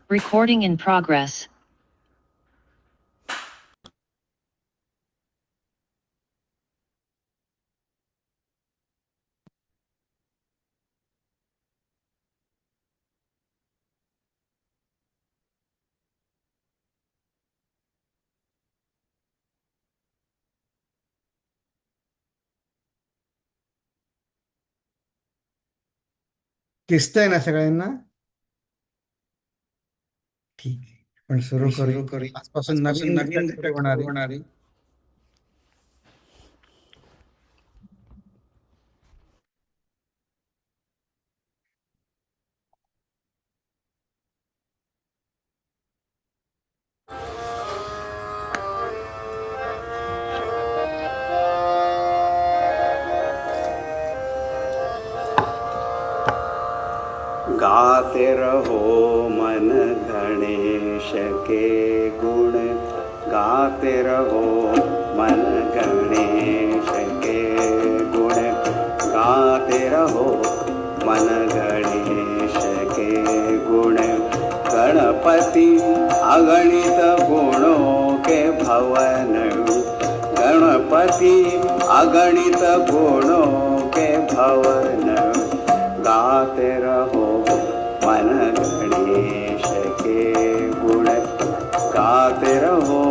Recording in progress. दिसतंय ना सगळ्यांना? ठीक आहे, पण सुरू करूया. आजपासून नवीन घटक सुरू होणार आहे. गाते रहो मन गणेश के गुण, गाते रहो मन गणेश के गुण, गाते रहो मन गणेश के गुण। गणपति अगणित गुणों के भवन, गणपति अगणित गुणों के भवन, गाते रहो मन गणेश के गुण, गाते रहो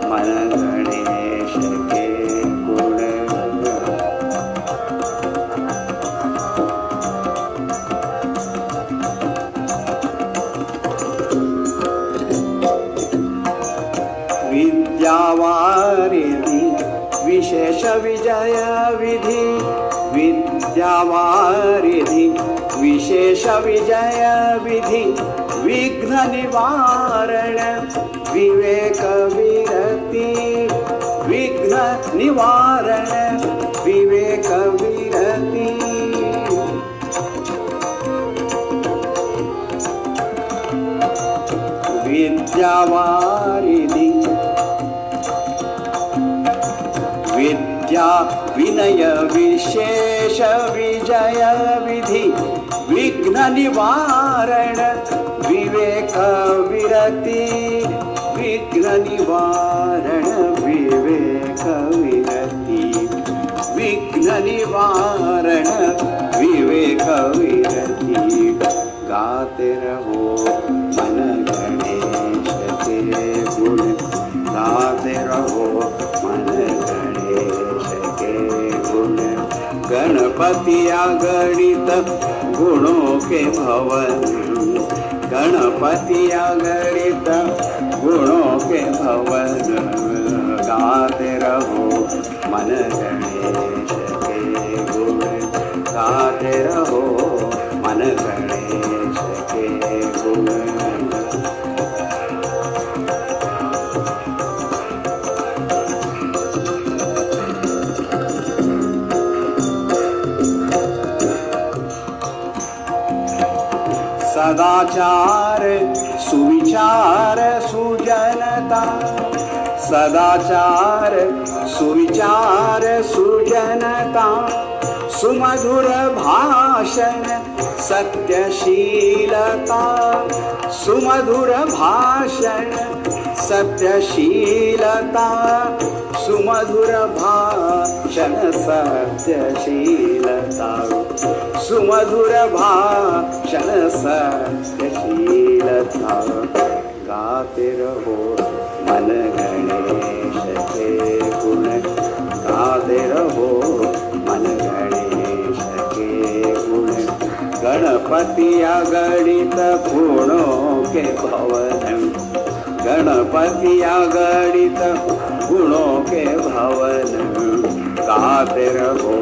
मन गणेश के गुण। विद्यावारिधि विशेष विजय विधि, विद्यावारिधि विशेष विजय विधि, विघ्न निवारण विवेक विरति, विघ्न निवारण विवेक विरति। विद्यावारिधि विद्या विनय विशेष विजय विधि, विघ्न निवारण विवेक विरति, विघ्न निवारण विवेक विरति, विघ्न निवारण विवेक विरति। गाते रहो मन गणेश के गुण, गाते रहो मन गणेश के गुण। गणपति अगणित गुणों के भवन, गणपति अगणित गुणों के भवन, गाते रहो मन गणेश के गुण, गाते रहो मन गणेश के गुण। सदाचार सुविचार सुजनता, सदाचार सुविचार सुजनता, सुमधुर भाषण सत्यशीलता, सुमधुर भाषण सत्यशीलता, सुमधुर भाषण सत्यशीलता, सुमधुर भाषण सत्यशीलता। गाते रहो मन गणेश के गुण, गाते रहो मन गणेश के गुण। गणपति अगणित गुणों के भवन, गणपति अगणित गुणों के भवन, गाते रहो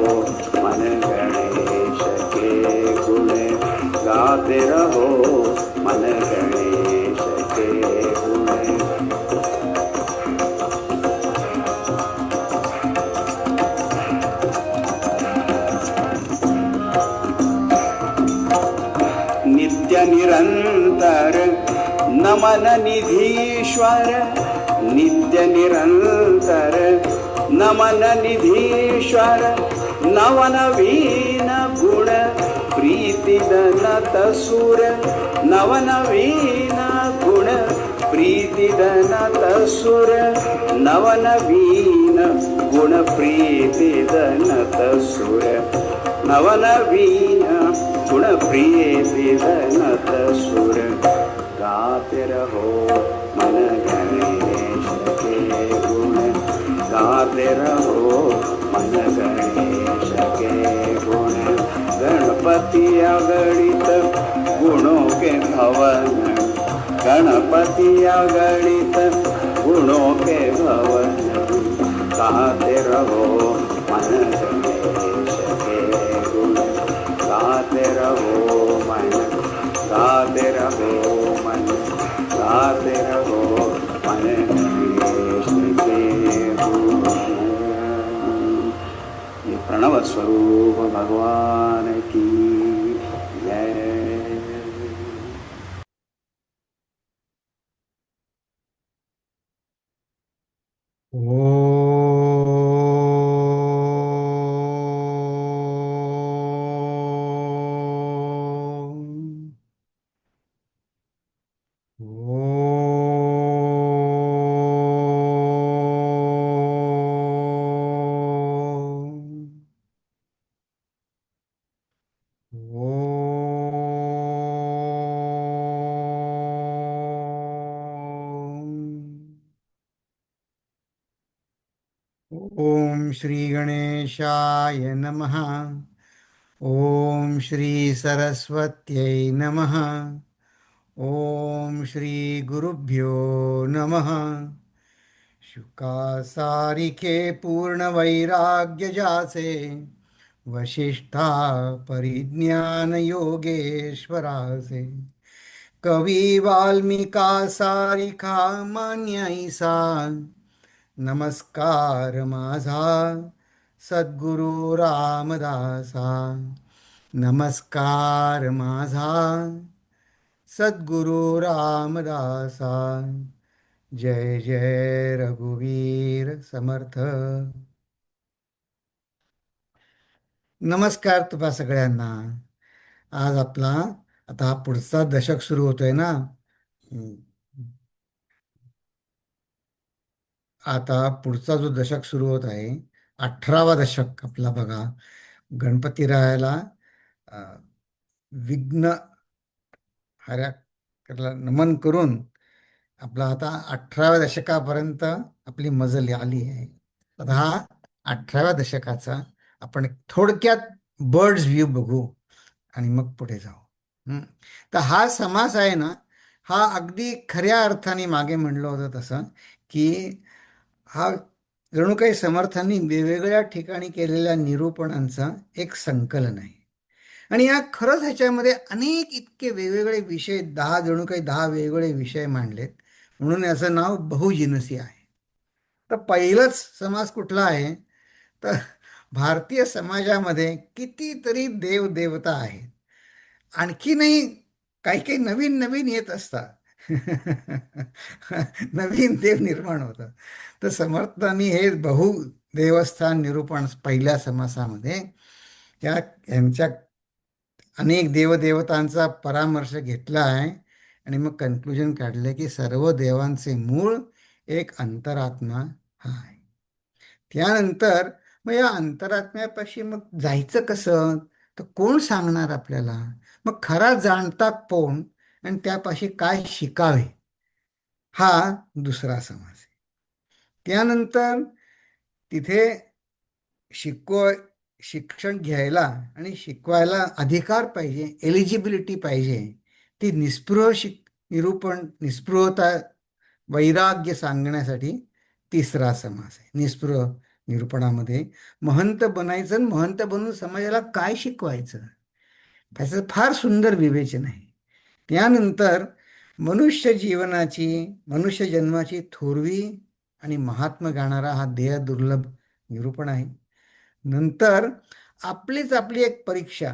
मन गणेश के गुण, गाते रहो मन गणेश के गुण। नित्य निरंतर नमन निधीश्वर, नित्य निरंतर नमन निधीश्वर, नवनवीन गुण प्रीति दनत सुर, नवनवीन प्रीतिदनत सुर नवनवीन गुण प्रीतिदनत सुर नवनवीन गुण प्रीतिदनत सुर गाते रहो मन गणेश के गुण गाते रहो मन गणेश के गुण गणपति अगणित गुणों के भवन गणपति अगणित गुणों के भवन गाते रहो मन गणेश के गुण गाते रहो मन गाते रहो मन गाते रहो मन गणेश के गुण। ये प्रणव स्वरूप भगवान की जय। ओम श्री गणेशाय नमः। ओम श्री सरस्वत्यै नमः। ओम श्री गुरुभ्यो नमः। शुका सारिखे पूर्ण वैराग्य जाचे, वशिष्ठा परिज्ञान योगेश्वराचे, कवी वाल्मिका सारिखा मान्याईसा, नमस्कार माझा सद्गुरु रामदासा, नमस्कार माझा सद्गुरु रामदासा। जय जय रघुवीर समर्थ। नमस्कार तुम्हा सगळ्यांना। आज आपला आता हा पुढचा दशक सुरू होतोय ना। आता पुढचा जो दशक सुरू होत आहे, 18वा दशक आपला बघा। गणपती रायाला विघ्न हऱ्याला नमन करून आपला आता 18व्या दशकापर्यंत आपली मजल आली आहे। आता हा 18व्या दशकाचा आपण एक थोडक्यात बर्ड्स व्ह्यू बघू आणि मग पुढे जाऊ। तर हा समास आहे ना, हा अगदी खऱ्या अर्थाने मागे म्हणलं होतं तसं की हा जणू काही समर्थांनी वेगवेगळ्या ठिकाणी केलेल्या निरूपणांचा एक संकलन आहे। आणि या खरंच ह्याच्यामध्ये अनेक इतके वेगवेगळे विषय, जणू काही 10 वेगवेगळे विषय मांडलेत, म्हणून याचं नाव बहुजिनसी आहे। तर पहिलंच समास कुठला आहे तर भारतीय समाजामध्ये कितीतरी देवदेवता आहेत, आणखीनही काही काही नवीन नवीन येत असतात नवीन देव निर्माण होतात। तर समर्थांनी हे बहुदेवस्थान निरूपण पहिल्या समासामध्ये यांच्या अनेक देवदेवतांचा परामर्श घेतला आहे आणि मग कन्क्लुजन काढलं की सर्व देवांचे मूळ एक अंतरात्मा हा आहे। त्यानंतर मग या अंतरात्म्यापाशी मग जायचं कसं, तर कोण सांगणार आपल्याला? मग खरा जाणता कोण आणि त्यापाशी काय शिकावे, हा दुसरा समास आहे। त्यानंतर तिथे शिक्षण घ्यायला आणि शिकवायला अधिकार पाहिजे, एलिजिबिलिटी पाहिजे, ती निस्पृहता वैराग्य सांगण्यासाठी तिसरा समास आहे। निस्पृह निरूपणामध्ये महंत बनायचं आणि महंत बनून समाजाला काय शिकवायचं, त्याचं फार सुंदर विवेचन आहे। त्यानंतर मनुष्य जन्माची थोरवी आणि महात्मा गाणारा हा देह दुर्लभ निरूपण आहे। नंतर आपली एक परीक्षा,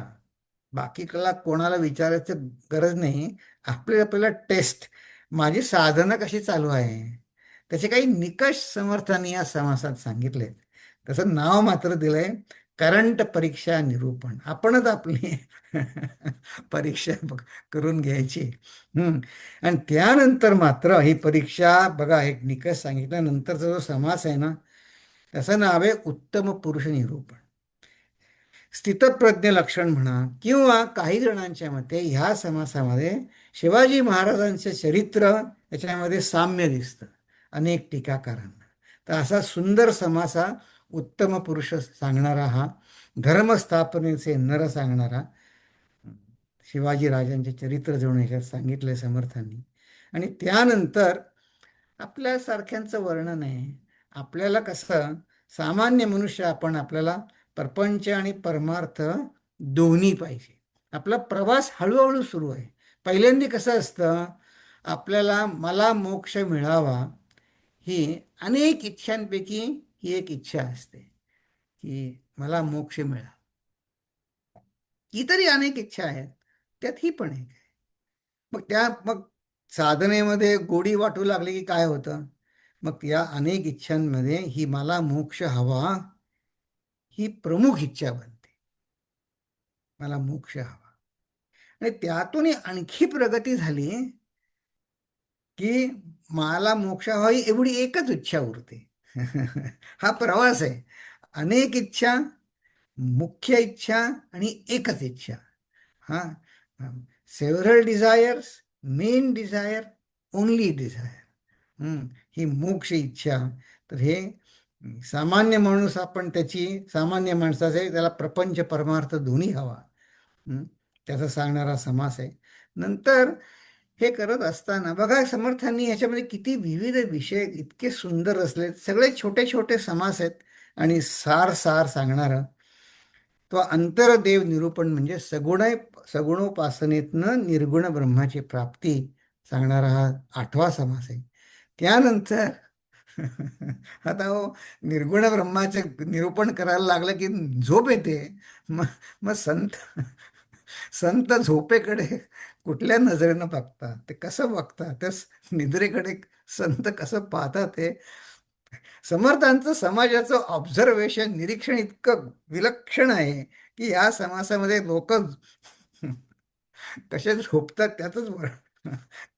बाकी कोणाला विचारायचं गरज नाही, आपल्याला टेस्ट, माझी साधना कशी चालू आहे, त्याचे काही निकष समर्थांनी या समासात सांगितलेत। तसं नाव मात्र दिलंय करंट परीक्षा निरूपण आपणच आपली परीक्षा करून घ्यायची. आणि त्यानंतर मात्र ही परीक्षा बघा, एक निकष सांगितल्यानंतरचा जो समास आहे ना, त्याचं नाव आहे उत्तम पुरुष निरूपण. स्थितप्रज्ञ लक्षण म्हणा, किंवा काही जणांच्या मते ह्या समासामध्ये शिवाजी महाराजांचे चरित्र याच्यामध्ये साम्य दिसतं अनेक टीकाकारांना. तर असा सुंदर समास हा उत्तम पुरुष सांगणारा, हा धर्मस्थापनेचे नर सांगणारा शिवाजी राजांचे चरित्र जणू ह्याच्यात सांगितलंय समर्थांनी. आणि त्यानंतर आपल्यासारख्यांचं वर्णन आहे. आपल्याला कसं सामान्य मनुष्य आपण, आपल्याला प्रपंच आणि परमार्थ दोन्ही पाहिजे. आपला प्रवास हळूहळू सुरू आहे. पहिल्यांदा कसं असतं, आपल्याला मला मोक्ष मिळावा ही अनेक इच्छांपैकी ही एक इच्छा असते की मला मोक्ष मिळावा. इतरही अनेक इच्छा आहेत, त्यात ही पण एक आहे. मग साधनेमध्ये गोडी वाटू लागली की काय होतं, मग या अनेक इच्छांमध्ये ही मला मोक्ष हवा ही प्रमुख इच्छा बनते. मला मोक्ष हवा. आणि त्यातून आणखी प्रगती झाली की मला मोक्ष हवा ही एवढी एकच इच्छा उरते. हा प्रवास आहे. अनेक इच्छा, मुख्य इच्छा आणि एकच इच्छा. हा, several desires, main desire, only desire, ही मोक्ष इच्छा. तर हे सामान्य माणूस, आपण त्याची सामान्य माणसाचे त्याला प्रपंच परमार्थ दोन्ही हवा, त्याचा सांगणारा समास आहे. नंतर हे करत असताना बघा, समर्थांनी ह्याच्यामध्ये किती विविध विषय इतके सुंदर असले, सगळे छोटे छोटे समास आहेत. आणि सार सार सांगणारा तो अंतरदेव निरूपण म्हणजे सगुणोपासनेतनं निर्गुण ब्रह्माची प्राप्ती सांगणारा हा 8वा समास आहे. त्यानंतर आता हो, निर्गुण ब्रह्माचे निरूपण करायला लागलं की झोप येते. मग मग संत झोपेकडे कुठल्या नजरेनं बघतात, ते कसं बघतात, त्या निद्रेकडे संत कसं पाहतात, ते समर्थांचं समाजाचं ऑब्झर्वेशन, निरीक्षण इतकं विलक्षण आहे की या समासामध्ये लोक कसे झोपतात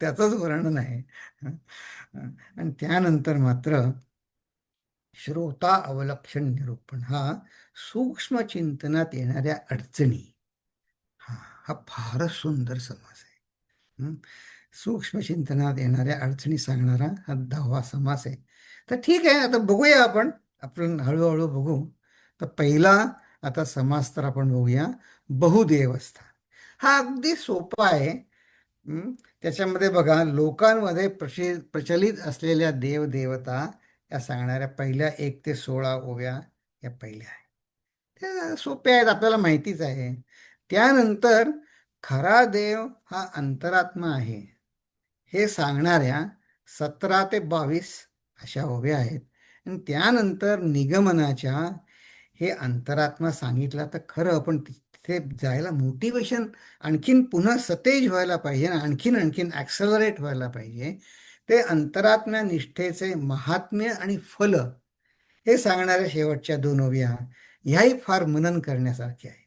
त्याचंच वर्णन आहे. आणि त्यानंतर मात्र श्रोता अवलक्षण निरूपण, हा सूक्ष्म चिंतनात येणाऱ्या अडचणी, हा फारच सुंदर समास आहे. सूक्ष्म चिंतनात येणाऱ्या अडचणी सांगणारा हा 10वा समास आहे. तर ठीक आहे, आता बघूया आपण हळूहळू बघू. तर पहिला आता समास तर आपण बघूया, बहुदेवस्था. हा अगदी सोपा आहे. त्याच्यामध्ये बघा, लोकांमध्ये प्रचलित असलेल्या देवदेवता या सांगणाऱ्या पहिल्या 1 ते 16 ओव्या या पहिल्या आहेत. त्या सोप्या आहेत, आपल्याला माहितीच आहे. त्यानंतर खरा देव हा अंतरात्मा आहे हे सांगणाऱ्या 17 ते 22 अशा ओव्या आहेत. आणि त्यानंतर निगमनाच्या, हे अंतरात्मा सांगितला तर खरं, पण तिथे जायला मोटिवेशन आणखीन पुन्हा सतेज व्हायला पाहिजे ना, आणखीन आणखीन ॲक्सलरेट व्हायला पाहिजे. ते अंतरात्म्या निष्ठेचे महात्म्य आणि फल हे सांगणाऱ्या शेवटच्या 2 ओव्या ह्याही फार मनन करण्यासारख्या आहेत.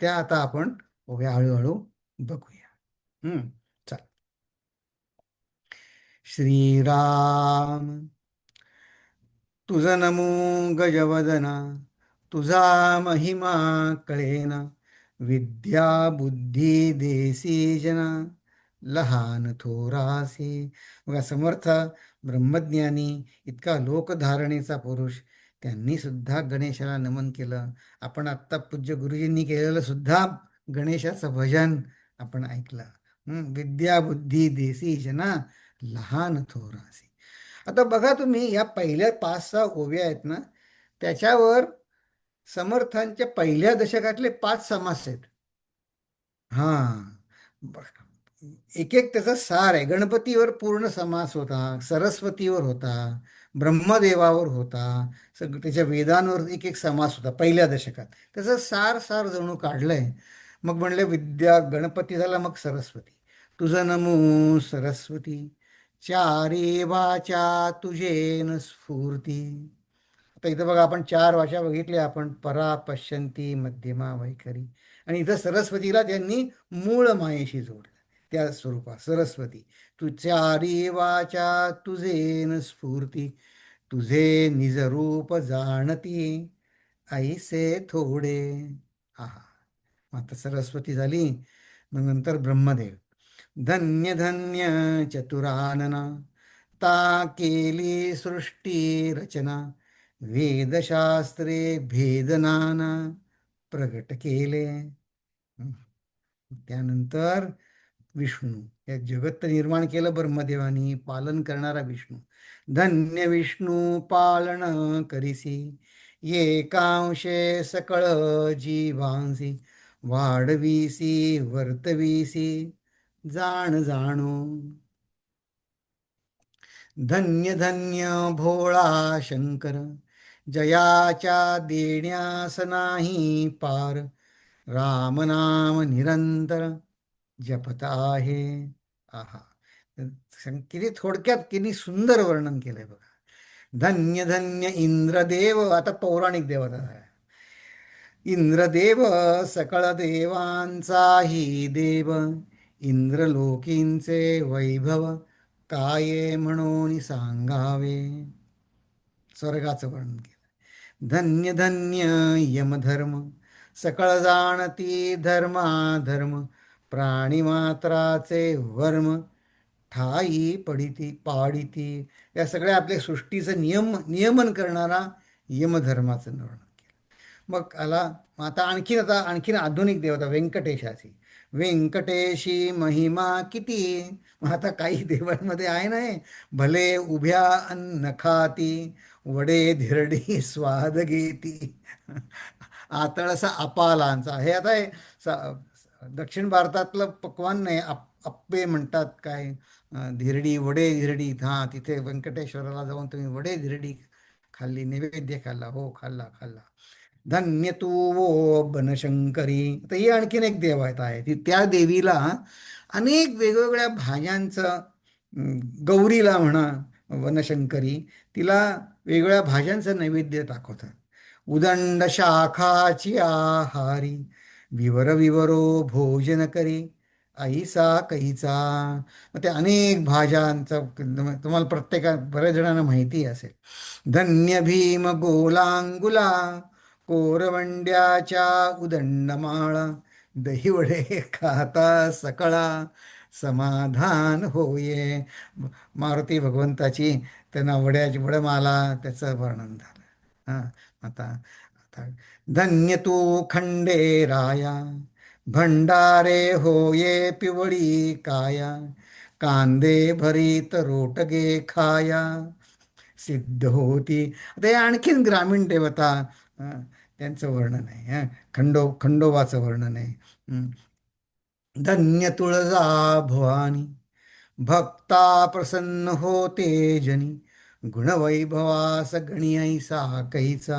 त्या आता आपण ओव्या हळूहळू बघूया. चल. श्रीराम तुझ नमो गजवदना, तुझा महिमा कळेना, विद्या बुद्धी देसी जना, लहान थोरासी. बघा, समर्थ ब्रह्मज्ञानी, इतका लोकधारणेचा पुरुष, त्यांनी सुद्धा गणेशाला नमन केलं. आपण आत्ता पूज्य गुरुजींनी केलेलं सुद्धा गणेशाचं भजन आपण ऐकलं. विद्या बुद्धी देसी जना, लहान थोरासी. आता बघा तुम्ही, या पहिल्या 5-6 ओव्या आहेत ना, त्याच्यावर समर्थांच्या पहिल्या दशकातले 5 समास आहेत. एक एक त्याचा सार आहे. गणपतीवर पूर्ण समास होता, सरस्वतीवर होता, ब्रह्मदेवावर होता, त्याच्या वेदांवर एक एक समास होता पहिल्या दशकात. त्याचं सार सार जणू काढलंय. मग म्हणले, विद्या गणपती झाला, मग सरस्वती. तुझं नमो सरस्वती, चारे वाचा तुझेन स्फूर्ती. आता इथं बघा आपण 4 भाषा बघितल्या आपण, परा, पश्यंती, मध्यमा, वैखरी. आणि इथं सरस्वतीला त्यांनी मूळ मायेशी जोडलं त्या स्वरूपात. सरस्वती तू चारी वाचा तुझे न स्फूर्ती, तुझे निज रूप जाणती ऐसे थोडे. आहा. आता सरस्वती झाली. मग नंतर ब्रह्मदेव. धन्य धन्य चतुरानना, ता केली सृष्टी रचना, वेदशास्त्रे भेदनाना प्रगट केले. हं. त्यानंतर विष्णू. हे जगत निर्माण केलं ब्रह्मदेवानी, पालन करणारा विष्णू. धन्य विष्णू पालन करिसी, एकांशे सकळ जीवांसी, वाढविसी वर्तविसी जाण जाणो. धन्य धन्य भोळा शंकर, जयाच्या देण्यास नाही पार, रामनाम निरंतर जपत आहे. आहा. किती थोडक्यात किती सुंदर वर्णन केलंय बघा. धन्य धन्य इंद्रदेव. आता पौराणिक देवता आहे. इंद्रदेव सकळ देवांचाही देव, इंद्रलोकींचे वैभव काय म्हणून सांगावे. स्वर्गाचं वर्णन केलं. धन्य धन्य यमधर्म, सकळ जाणती धर्माधर्म, प्राणीमात्राचे वर्म ठाई पडिती पाडिती. या सगळ्या आपल्या सृष्टीचं नियमन करणारा यमधर्माचं वर्णन केलं. मग आता आणखीन आधुनिक देवता व्यंकटेशाची. व्यंकटेशी महिमा किती. मग आता काही देवांमध्ये आहे नाही, भले उभ्या अन्न खाती, वडे धिरडी स्वाद घेती, आतळसा अपालांचा. हे आता हे दक्षिण भारतातलं पक्वान नाही. अप्पे म्हणतात काय, धिरडी, वडे धिरडी. हां, तिथे व्यंकटेश्वराला जाऊन तुम्ही वडे धिरडी खाल्ली, नैवेद्य खाल्ला. हो, खाल्ला खाल्ला. धन्य तू वो बनशंकरी. तर ही आणखीन एक देवता आहे. त्या देवीला अनेक वेगवेगळ्या भाज्यांचं, गौरीला म्हणा वनशंकरी, तिला वेगवेगळ्या भाज्यांचं नैवेद्य दाखवतात. उदंड शाखाची आहारी, विवर विवरो भोजन करी ऐसा कैचा. मग ते अनेक भाज्यांचं तुम्हाला बऱ्याच जणांना माहिती असेल. धन्य भीम गोलांगुला, कोरवंड्याच्या उदंडमाळा, दहीवडे खाता सकळा, समाधान होये. मारुती भगवंताची त्यांना वडमाला त्याचं वर्णन झालं. हां. आता आता धन्य तू खंडेराया, भंडारे होये पिवळी काया, कांदे भरीत रोटगे खाया सिद्ध होती. आता हे आणखीन ग्रामीण देवता, त्यांचं वर्णन आहे. खंडोबाचं वर्णन आहे. धन्य तुळजा भवानी, भक्ता प्रसन्न होते जनी, गुणवैभवास गणी ऐसा कैचा.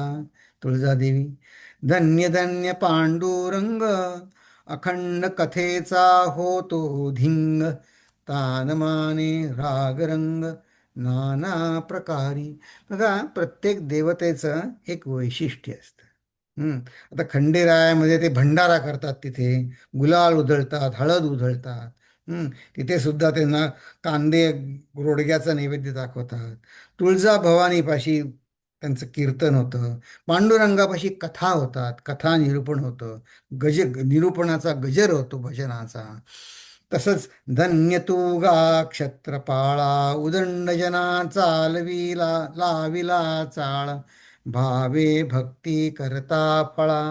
तुळजादेवी. धन्य धन्य पांडुरंग, अखंड कथेचा होतो धिंग, तानमाने रागरंग नाना प्रकारी. बघा, प्रत्येक देवतेचं एक वैशिष्ट्य असतं. आता खंडेरायामध्ये ते भंडारा करतात, तिथे गुलाल उधळतात, हळद उधळतात. तिथे सुद्धा त्यांना कांदे रोडग्याचा नैवेद्य दाखवतात. तुळजा भवानीपाशी त्यांचं कीर्तन होतं. पांडुरंगापाशी कथा होतात, कथा निरूपण होतं. निरूपणाचा गजर होतो भजनाचा. तसंच धन्य तू गा क्षत्रपाळा, उदंड जना चालविला लाविला चाळ, भावे भक्ती करता फळा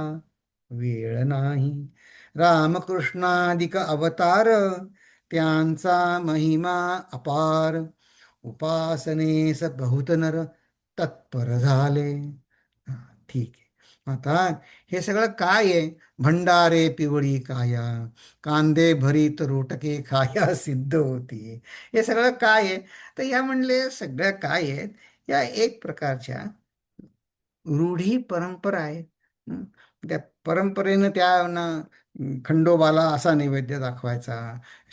वेळ नाही. रामकृष्णादिक अवतार, त्यांचा महिमा अपार, उपासनेस बहुत नर तत्पर झाले. ठीक आहे. आता हे सगळं काय आहे. भंडारे पिवळी काया, कांदे भरीत रोटके खाया सिद्ध होती. हे सगळं काय आहे. तर या म्हणले सगळ्या काय आहेत, या एक प्रकारच्या रूढी परंपरा आहेत. त्या परंपरेनं खंडोबाला असा नैवेद्य दाखवायचा.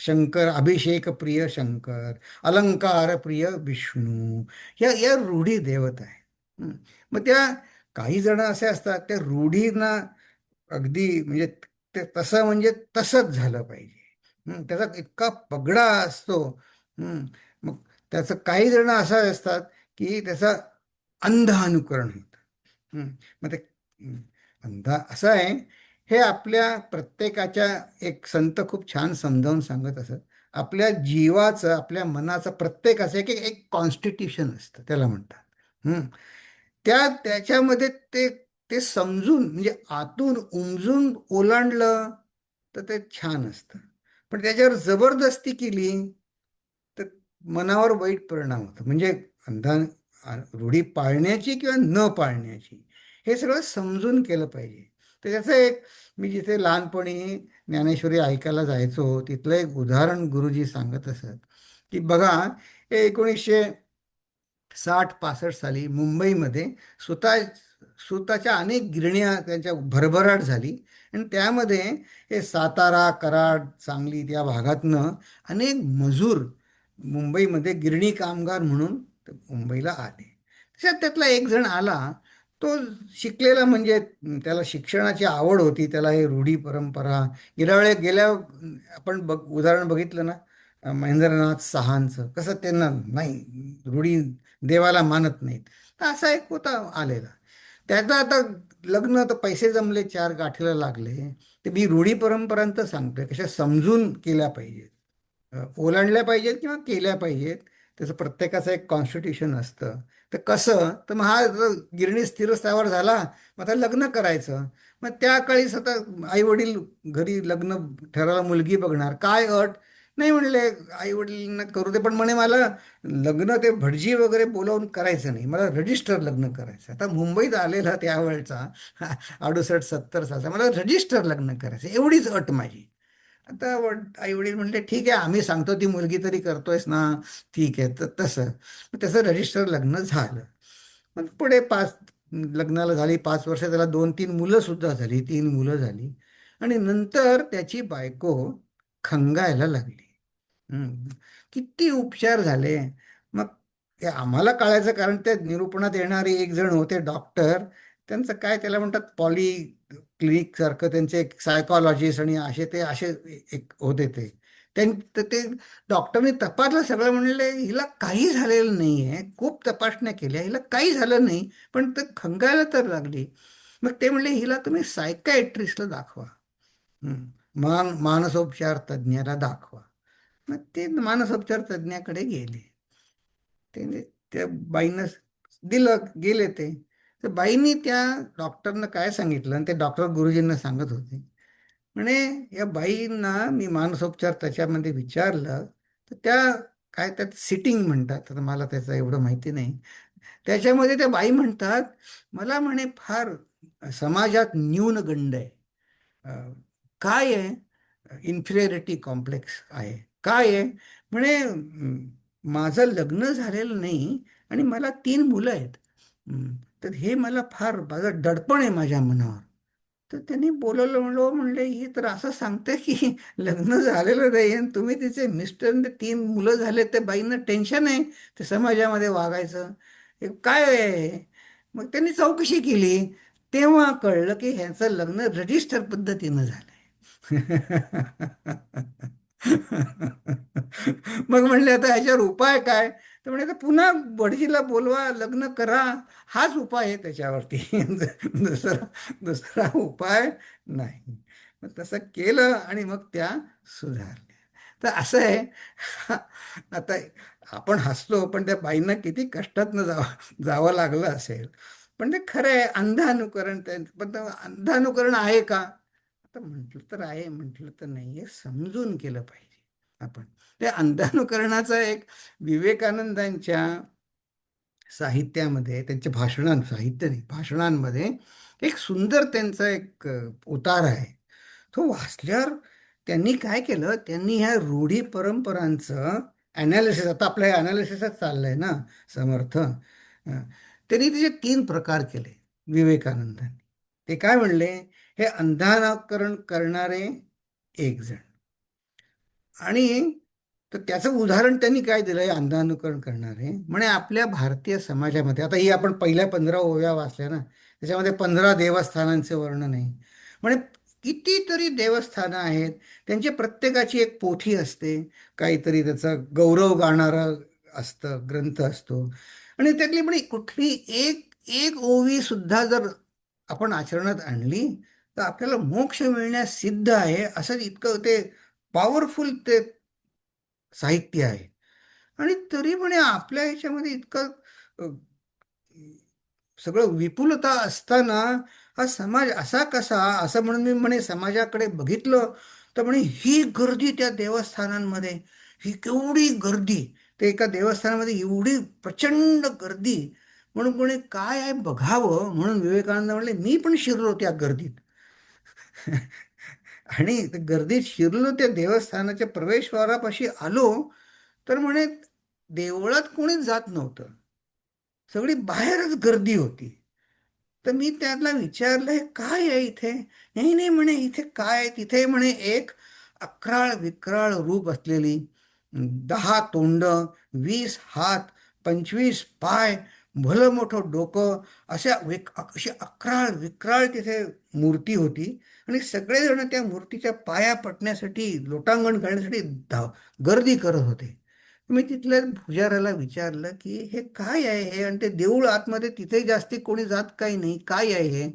शंकर, अभिषेक प्रिय शंकर, अलंकार प्रिय विष्णू, या रूढी देवता आहेत. हं. मग त्या काही जण असे असतात त्या रूढींना अगदी म्हणजे ते तसं म्हणजे तसंच झालं पाहिजे. त्याचा इतका पगडा असतो. हं. मग त्याचं काही जण असं असतात की त्याचं अंध अनुकरण होतं. मग ते हं, असं आहे. हे आपल्या प्रत्येकाच्या एक संत खूप छान समजावून सांगत असत. आपल्या जीवाचं आपल्या मनाचं प्रत्येकाचं एक एक कॉन्स्टिट्यूशन असतं त्याला म्हणतात. त्याच्यामध्ये ते ते समजून म्हणजे आतून उमजून ओलांडलं तर ते छान असतं. पण त्याच्यावर जबरदस्ती केली तर मनावर वाईट परिणाम होतो. म्हणजे अंधान रूढी पाळण्याची किंवा न पाळण्याची हे सगळं समजून केलं पाहिजे. तर त्याचं एक मी जिथे लहानपणी ज्ञानेश्वरी ऐकायला जायचो तिथलं एक उदाहरण गुरुजी सांगत असत की बघा, हे 1960-65 साली मुंबईमध्ये स्वतः स्वतःच्या अनेक गिरण्या त्यांच्या भरभराट झाली आणि त्यामध्ये हे सातारा, कराड, सांगली त्या भागातनं अनेक मजूर मुंबईमध्ये गिरणी कामगार म्हणून ते मुंबईला आले. त्याच्यात त्यातला एक जण आला. तो शिकलेला म्हणजे त्याला शिक्षणाची आवड होती. त्याला हे रूढी परंपरा गेल्या आपण उदाहरण बघितलं ना, महेंद्रनाथ सहांचं कसं त्यांना नाही रूढी देवाला मानत नाहीत. तर असा एक होता आलेला. त्याचा आता लग्न तर पैसे जमले, चार गाठीला लागले. ते मी रूढी परंपरांचं सांगतोय कशा समजून केल्या पाहिजेत, ओलांडल्या पाहिजेत किंवा केल्या पाहिजेत. त्याचं प्रत्येकाचं एक कॉन्स्टिट्यूशन असतं. तर कसं तर मग हा जर गिरणी स्थिरस्थावर झाला मग आता लग्न करायचं. मग त्या काळीच आता आई वडील घरी लग्न ठराला मुलगी बघणार काय अट नाही म्हणले. आई वडिलांना करू दे पण म्हणे मला लग्न ते भटजी वगैरे बोलावून करायचं नाही, मला रजिस्टर लग्न करायचं. आता मुंबईत आलेला त्यावेळचा 68-70 सालचा मला रजिस्टर लग्न करायचं एवढीच अट माझी. आता आई वडील म्हणले ठीक आहे आम्ही सांगतो ती मुलगी तरी करतोयस ना, ठीक आहे. तर तसं मग त्याचं रजिस्टर लग्न झालं. मग पुढे लग्नाला झाली 5 वर्ष, त्याला 2-3 मुलं सुद्धा झाली, 3 मुलं झाली. आणि नंतर त्याची बायको खंगायला लागली. हम्म. किती उपचार झाले. मग ते आम्हाला कळायचं कारण ते निरूपणात येणारे एक जण होते डॉक्टर. त्यांचं काय त्याला म्हणतात पॉली क्लिनिक सारखं त्यांचे एक सायकॉलॉजिस्ट आणि असे एक होते ते. तर ते डॉक्टरने तपासलं सगळं म्हणले हिला काही झालेलं नाही आहे, खूप तपासण्या केल्या हिला काही झालं नाही पण ते खंगायला तर लागली. मग ते म्हणले हिला तुम्ही सायकायट्रिस्टला दाखवा. मानसोपचार तज्ज्ञाला दाखवा. मग ते मानसोपचार तज्ज्ञाकडे गेले. ते त्या बाईनं गेले ते. तर बाईंनी त्या डॉक्टरनं काय सांगितलं आणि ते डॉक्टर गुरुजींना सांगत होते म्हणे या बाईंना मी मानसोपचार त्याच्यामध्ये विचारलं तर त्या काय त्यात सिटिंग म्हणतात, तर मला त्याचं एवढं माहिती नाही. त्याच्यामध्ये त्या बाई म्हणतात मला म्हणे फार समाजात न्यूनगंड आहे. काय आहे इन्फिरियरिटी कॉम्प्लेक्स आहे. काय आहे म्हणे माझं लग्न झालेलं नाही आणि मला 3 मुलं आहेत. तर हे मला फार माझं दडपण आहे माझ्या मनावर. तर त्यांनी बोलवलं म्हणले ही तर असं सांगते की लग्न झालेलं नाही आणि तुम्ही तिचे मिस्टर 3 मुलं झाले ते बाईंना टेन्शन आहे ते समाजामध्ये वागायचं हे काय आहे. मग त्यांनी चौकशी केली. तेव्हा कळलं की ह्यांचं लग्न रजिस्टर पद्धतीनं झालंय. मग म्हणले आता ह्याच्यावर उपाय काय. तर म्हणे आता पुन्हा भटजीला बोलवा लग्न करा हाच उपाय आहे त्याच्यावरती. दुसरा दुसरा उपाय नाही. मग तसं केलं आणि मग त्या सुधारल्या. तर असं आहे. आता आपण हसतो पण त्या बाईंना किती कष्टातनं जावं लागलं असेल. पण ते खरं आहे अंधानुकरण. पण ते अंधानुकरण आहे का. आता म्हटलं तर आहे म्हटलं तर नाही हे समजून केलं पाहिजे आपण. त्या अंधानुकरणाचा एक विवेकानंदांच्या साहित्यामध्ये त्यांच्या साहित्य नाही भाषणांमध्ये एक सुंदर त्यांचा एक उतार आहे. तो वाचल्यावर त्यांनी काय केलं, त्यांनी ह्या रूढी परंपरांचं ॲनालिसिस, आता आपलं हे ॲनालिसिसच चाललंय ना समर्थ, त्यांनी त्याचे 3 प्रकार केले विवेकानंदांनी. ते काय म्हणले, हे अंधानुकरण करणारे एक जण आणि तर त्याचं उदाहरण त्यांनी काय दिलं आहे अंधानुकरण करणारे म्हणे आपल्या भारतीय समाजामध्ये आता ही आपण पहिल्या 15 ओव्या वाचल्या ना त्याच्यामध्ये 15 देवस्थानांचे वर्णन आहे म्हणे कितीतरी देवस्थानं आहेत त्यांची प्रत्येकाची एक पोथी असते काहीतरी त्याचा गौरव गाणारं असतं ग्रंथ असतो आणि त्यातली पण कुठली एक एक ओवी सुद्धा जर आपण आचरणात आणली तर आपल्याला मोक्ष मिळण्यास सिद्ध आहे असं इतकं ते पॉवरफुल ते साहित्य आहे आणि तरी म्हणे आपल्या ह्याच्यामध्ये इतकं अ, सगळं विपुलता असताना हा समाज असा कसा असं म्हणून मी म्हणे समाजाकडे बघितलं तर म्हणे ही गर्दी त्या देवस्थानांमध्ये ही केवढी गर्दी ते एका देवस्थानामध्ये एवढी प्रचंड गर्दी म्हणून कोणी काय आहे बघावं म्हणून विवेकानंद म्हणले मी पण शिरलो त्या गर्दीत आणि त्या गर्दीत शिरलो त्या देवस्थानाच्या प्रवेशद्वारापाशी आलो तर म्हणे देवळात कोणीच जात नव्हतं सगळी बाहेरच गर्दी होती तर मी त्यातला विचारलं हे काय आहे इथे नाही नाही म्हणे इथे काय आहे तिथे म्हणे एक अक्राळ विक्राळ रूप असलेली 10 तोंड 20 हात 25 पाय भलं मोठं डोकं अशी अक्राळ विक्राळ तिथे मूर्ती होती आणि सगळेजण त्या मूर्तीच्या पाया पडण्यासाठी लोटांगण घालण्यासाठी गर्दी करत होते मी तिथल्या पुजाऱ्याला विचारलं की हे काय आहे हे आणि ते देऊळ आतमध्ये तिथे जास्ती कोणी जात काही नाही काय आहे हे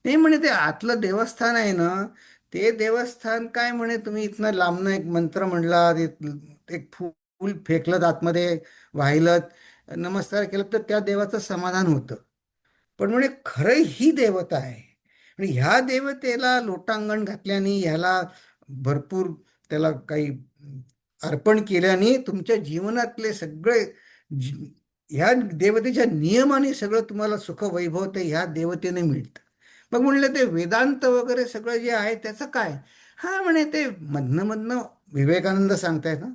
नाही म्हणे ते आतलं देवस्थान आहे ना ते देवस्थान काय म्हणे तुम्ही इथनं लांबनं एक मंत्र म्हणला एक फूल फेकलं आतमध्ये वाहिलं नमस्कार केलं तर त्या देवाचं समाधान होतं पण म्हणे खरं ही देवता आहे आणि ह्या देवतेला लोटांगण घातल्याने ह्याला भरपूर त्याला काही अर्पण केल्याने तुमच्या जीवनातले सगळे जी- ह्या देवतेच्या नियमाने सगळं तुम्हाला सुख वैभव ते ह्या देवतेने मिळतं मग म्हणलं ते वेदांत वगैरे सगळं जे आहे त्याचं काय हा म्हणे ते मधनं मधनं विवेकानंद सांगतायत ना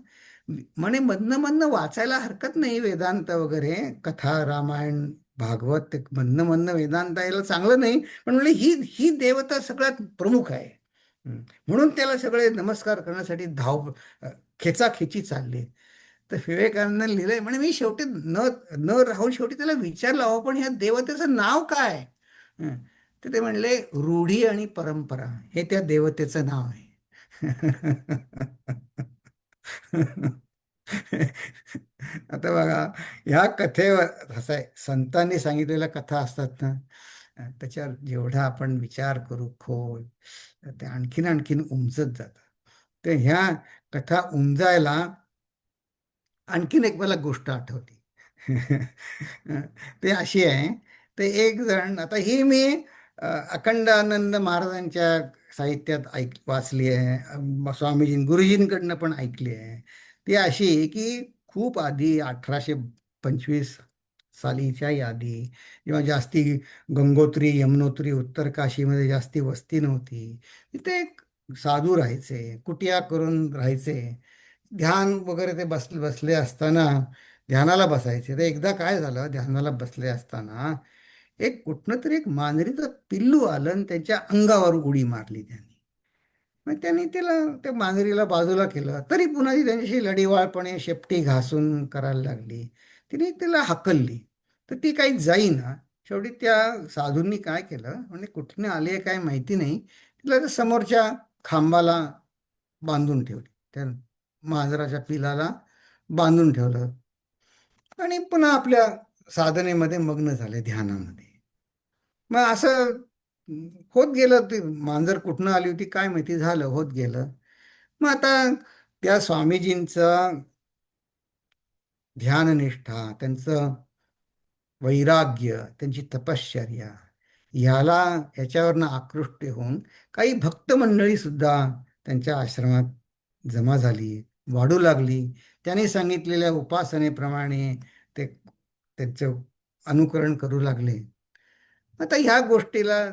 म्हणे मधनं मधनं वाचायला हरकत नाही वेदांत वगैरे कथा रामायण भागवत ते मधनं मधनं वेदांत यायला चांगलं नाही पण म्हणजे ही देवता सगळ्यात प्रमुख आहे म्हणून त्याला सगळे नमस्कार करण्यासाठी खेचाखेची चालली तर विवेकानंद लिहिलंय म्हणे मी शेवटी न न राहून शेवटी त्याला विचारलं अहो पण ह्या देवतेचं नाव काय हं. तर ते म्हणले रूढी आणि परंपरा हे त्या देवतेचं नाव आहे आता बघा ह्या कथेवर असं आहे संतांनी सांगितलेल्या कथा असतात ना त्याच्यावर जेवढा आपण विचार करू खोल ते आणखीन आणखीन उमजत जातं तर ह्या कथा उमजायला आणखीन एक मला गोष्ट आठवली ते अशी आहे ते एक जण आता ही मी अखंडानंद महाराजांच्या साहित्यात वाचली आहे गुरुजींकडनं पण ऐकली आहे ती अशी की खूप आधी 1825 सालीच्या यादी जेव्हा जास्ती गंगोत्री यमुनोत्री उत्तर काशीमध्ये जास्ती वस्ती नव्हती तिथे एक साधू राहायचे कुटिया करून राहायचे ध्यान वगैरे ते बसले असताना ध्यानाला बसायचे तर एकदा काय झालं ध्यानाला बसले असताना एक कुठनं तरी एक मांजरीचं पिल्लू आलं आणि त्याच्या अंगावर उडी मारली त्यांनी मग त्यांनी त्याला त्या मांजरीला बाजूला केलं तरी पुन्हा ती त्यांच्याशी लढीवाळपणे शेपटी घासून करायला लागली तिने तिला हाकलली तर ती काही जाईना शेवटी त्या साधूंनी काय केलं म्हणजे कुठनं आली आहे काय माहिती नाही तिला त्या समोरच्या खांबाला बांधून ठेवली त्या मांजराच्या पिलाला बांधून ठेवलं आणि पुन्हा आपल्या साधनेमध्ये मग्न झाले ध्यानामध्ये मग असं होत गेलं ते मांजर कुठनं आली होती काय माहिती झालं होत गेलं मग आता त्या स्वामीजींचं ध्याननिष्ठा त्यांचं वैराग्य त्यांची तपश्चर्या ह्याच्यावरनं आकृष्ट होऊन काही भक्त मंडळी सुद्धा त्यांच्या आश्रमात जमा झाली वाढू लागली त्यांनी सांगितलेल्या उपासनेप्रमाणे ते त्यांचं अनुकरण करू लागले आता ह्या गोष्टीला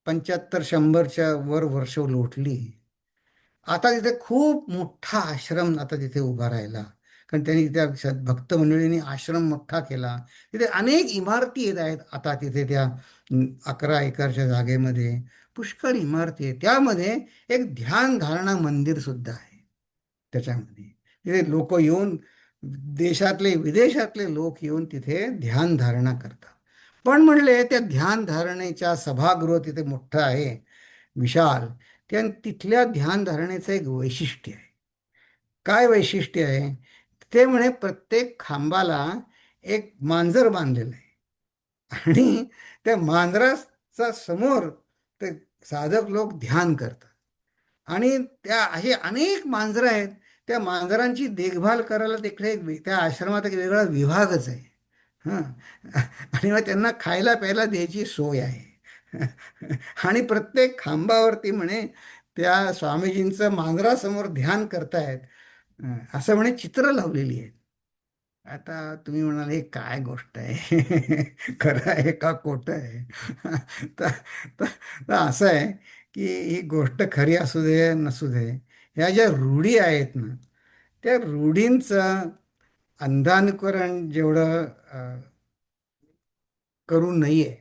75-100च्या वर वर्ष लोटली आता तिथे खूप मोठा आश्रम आता तिथे उभा राहिला कारण त्यांनी त्या भक्त मंडळींनी आश्रम मोठा केला तिथे अनेक इमारती येत आहेत आता तिथे त्या 11 एकरच्या जागेमध्ये पुष्कळ इमारती आहेत त्यामध्ये एक ध्यान धारणा मंदिर सुद्धा आहे त्याच्यामध्ये तिथे लोक येऊन, देशातले विदेशातले लोक येऊन तिथे ध्यान धारणा करतात. पण म्हणले त्या ध्यान धारणेच्या सभागृह तिथे मोठं आहे, विशाल. तिथल्या ध्यान धारणेचं एक वैशिष्ट्य आहे. काय वैशिष्ट्य आहे? ते म्हणे प्रत्येक खांबाला एक मांजर बांधलेलं आहे आणि त्या मांजराचा समोर ते साधक लोक ध्यान करतात. आणि त्या असे अनेक मांजरं आहेत. त्या मांजरांची देखभाल करायला तिकडे त्या आश्रमात एक वेगळा विभागच आहे. हां. आणि मग त्यांना खायला प्यायला द्यायची सोय आहे. आणि प्रत्येक खांबावरती म्हणे त्या स्वामीजींचं मांजरासमोर ध्यान करतायत, असं म्हणे चित्र लावलेली आहेत. आता तुम्ही म्हणाल हे काय गोष्ट आहे? खरं आहे का खोटं आहे? तर तर तर असं आहे की ही गोष्ट खरी असू दे नसू दे, ह्या ज्या रूढी आहेत ना, त्या रूढींचं अंधानुकरण जेवढं करू नये,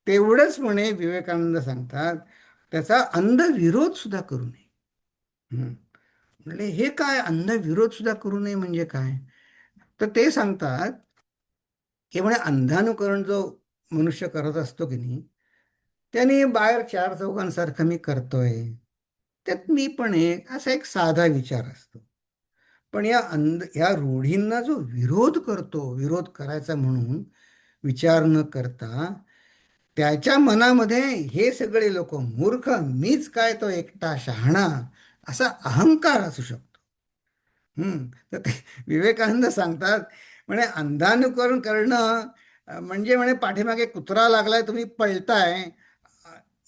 तेवढंच म्हणे विवेकानंद सांगतात, त्याचा अंधविरोध सुद्धा करू नये. हं. म्हणजे हे काय अंधविरोध सुद्धा करू नये म्हणजे काय? तर ते सांगतात की म्हणे अंधानुकरण जो मनुष्य करत असतो की नाही, त्याने बाहेर चार चौघांसारखं मी करतोय, त्यात मी पण एक असा एक साधा विचार असतो. पण या रूढींना जो विरोध करतो, विरोध करायचा म्हणून विचार न करता, त्याच्या मनामध्ये हे सगळे लोक मूर्ख, मीच काय तो एकटा शहाणा, असा अहंकार असू शकतो. तर ते विवेकानंद सांगतात म्हणे अंधानुकरण करणं म्हणजे म्हणे पाठीमागे कुत्रा लागलाय, तुम्ही पळताय,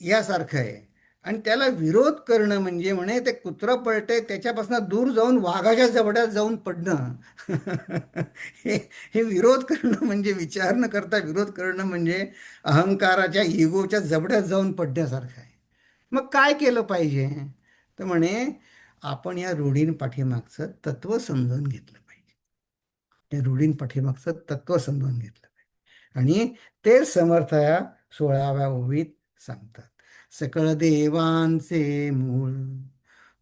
यासारखं आहे. आणि त्याला विरोध करणं म्हणजे म्हणे ते कुत्रं पळतंय त्याच्यापासून दूर जाऊन वाघाच्या जबड्यात जाऊन पडणं. हे हे विरोध करणं म्हणजे, विचार न करता विरोध करणं म्हणजे अहंकाराच्या इगोच्या जबड्यात जाऊन पडण्यासारखं आहे. मग काय केलं पाहिजे? तर म्हणे आपण या रूढींपाठीमागचं तत्व समजून घेतलं पाहिजे. त्या रूढींपाठीमागचं तत्व समजून घेतलं पाहिजे. आणि ते समर्थ या 16व्या ओवीत सांगतात. सकळ देवांचे मूळ,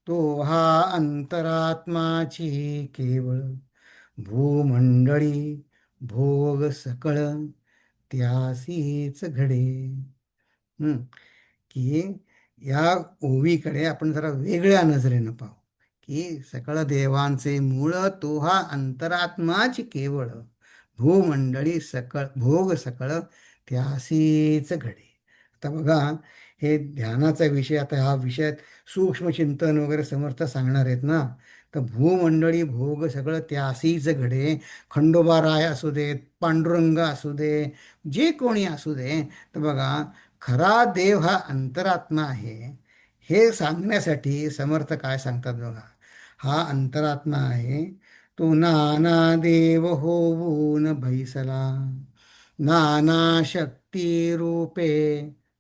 तो हा अंतरात्माची केवळ, भूमंडळी भोग सकळ त्यासीच घडे. की या ओवीकडे आपण जरा वेगळ्या नजरेनं पाहू, की सकळ देवांचे मूळ तो हा अंतरात्माची केवळ, भूमंडळी सकळ भोग सकळ त्यासीच घडे. आता बघा, हे ध्यानाचा विषय, आता हा विषय सूक्ष्म चिंतन वगैरे समर्थ सांगणार आहेत ना, तर भूमंडळी भोग सगळं त्यासीच घडे. खंडोबाराय असू देत, पांडुरंग असू दे, जे कोणी असू दे, तर बघा, खरा देव हा अंतरात्मा आहे हे सांगण्यासाठी समर्थ काय सांगतात बघा. हा अंतरात्मा आहे, तो नाना देव होऊन बैसला, नाना शक्ती रूपे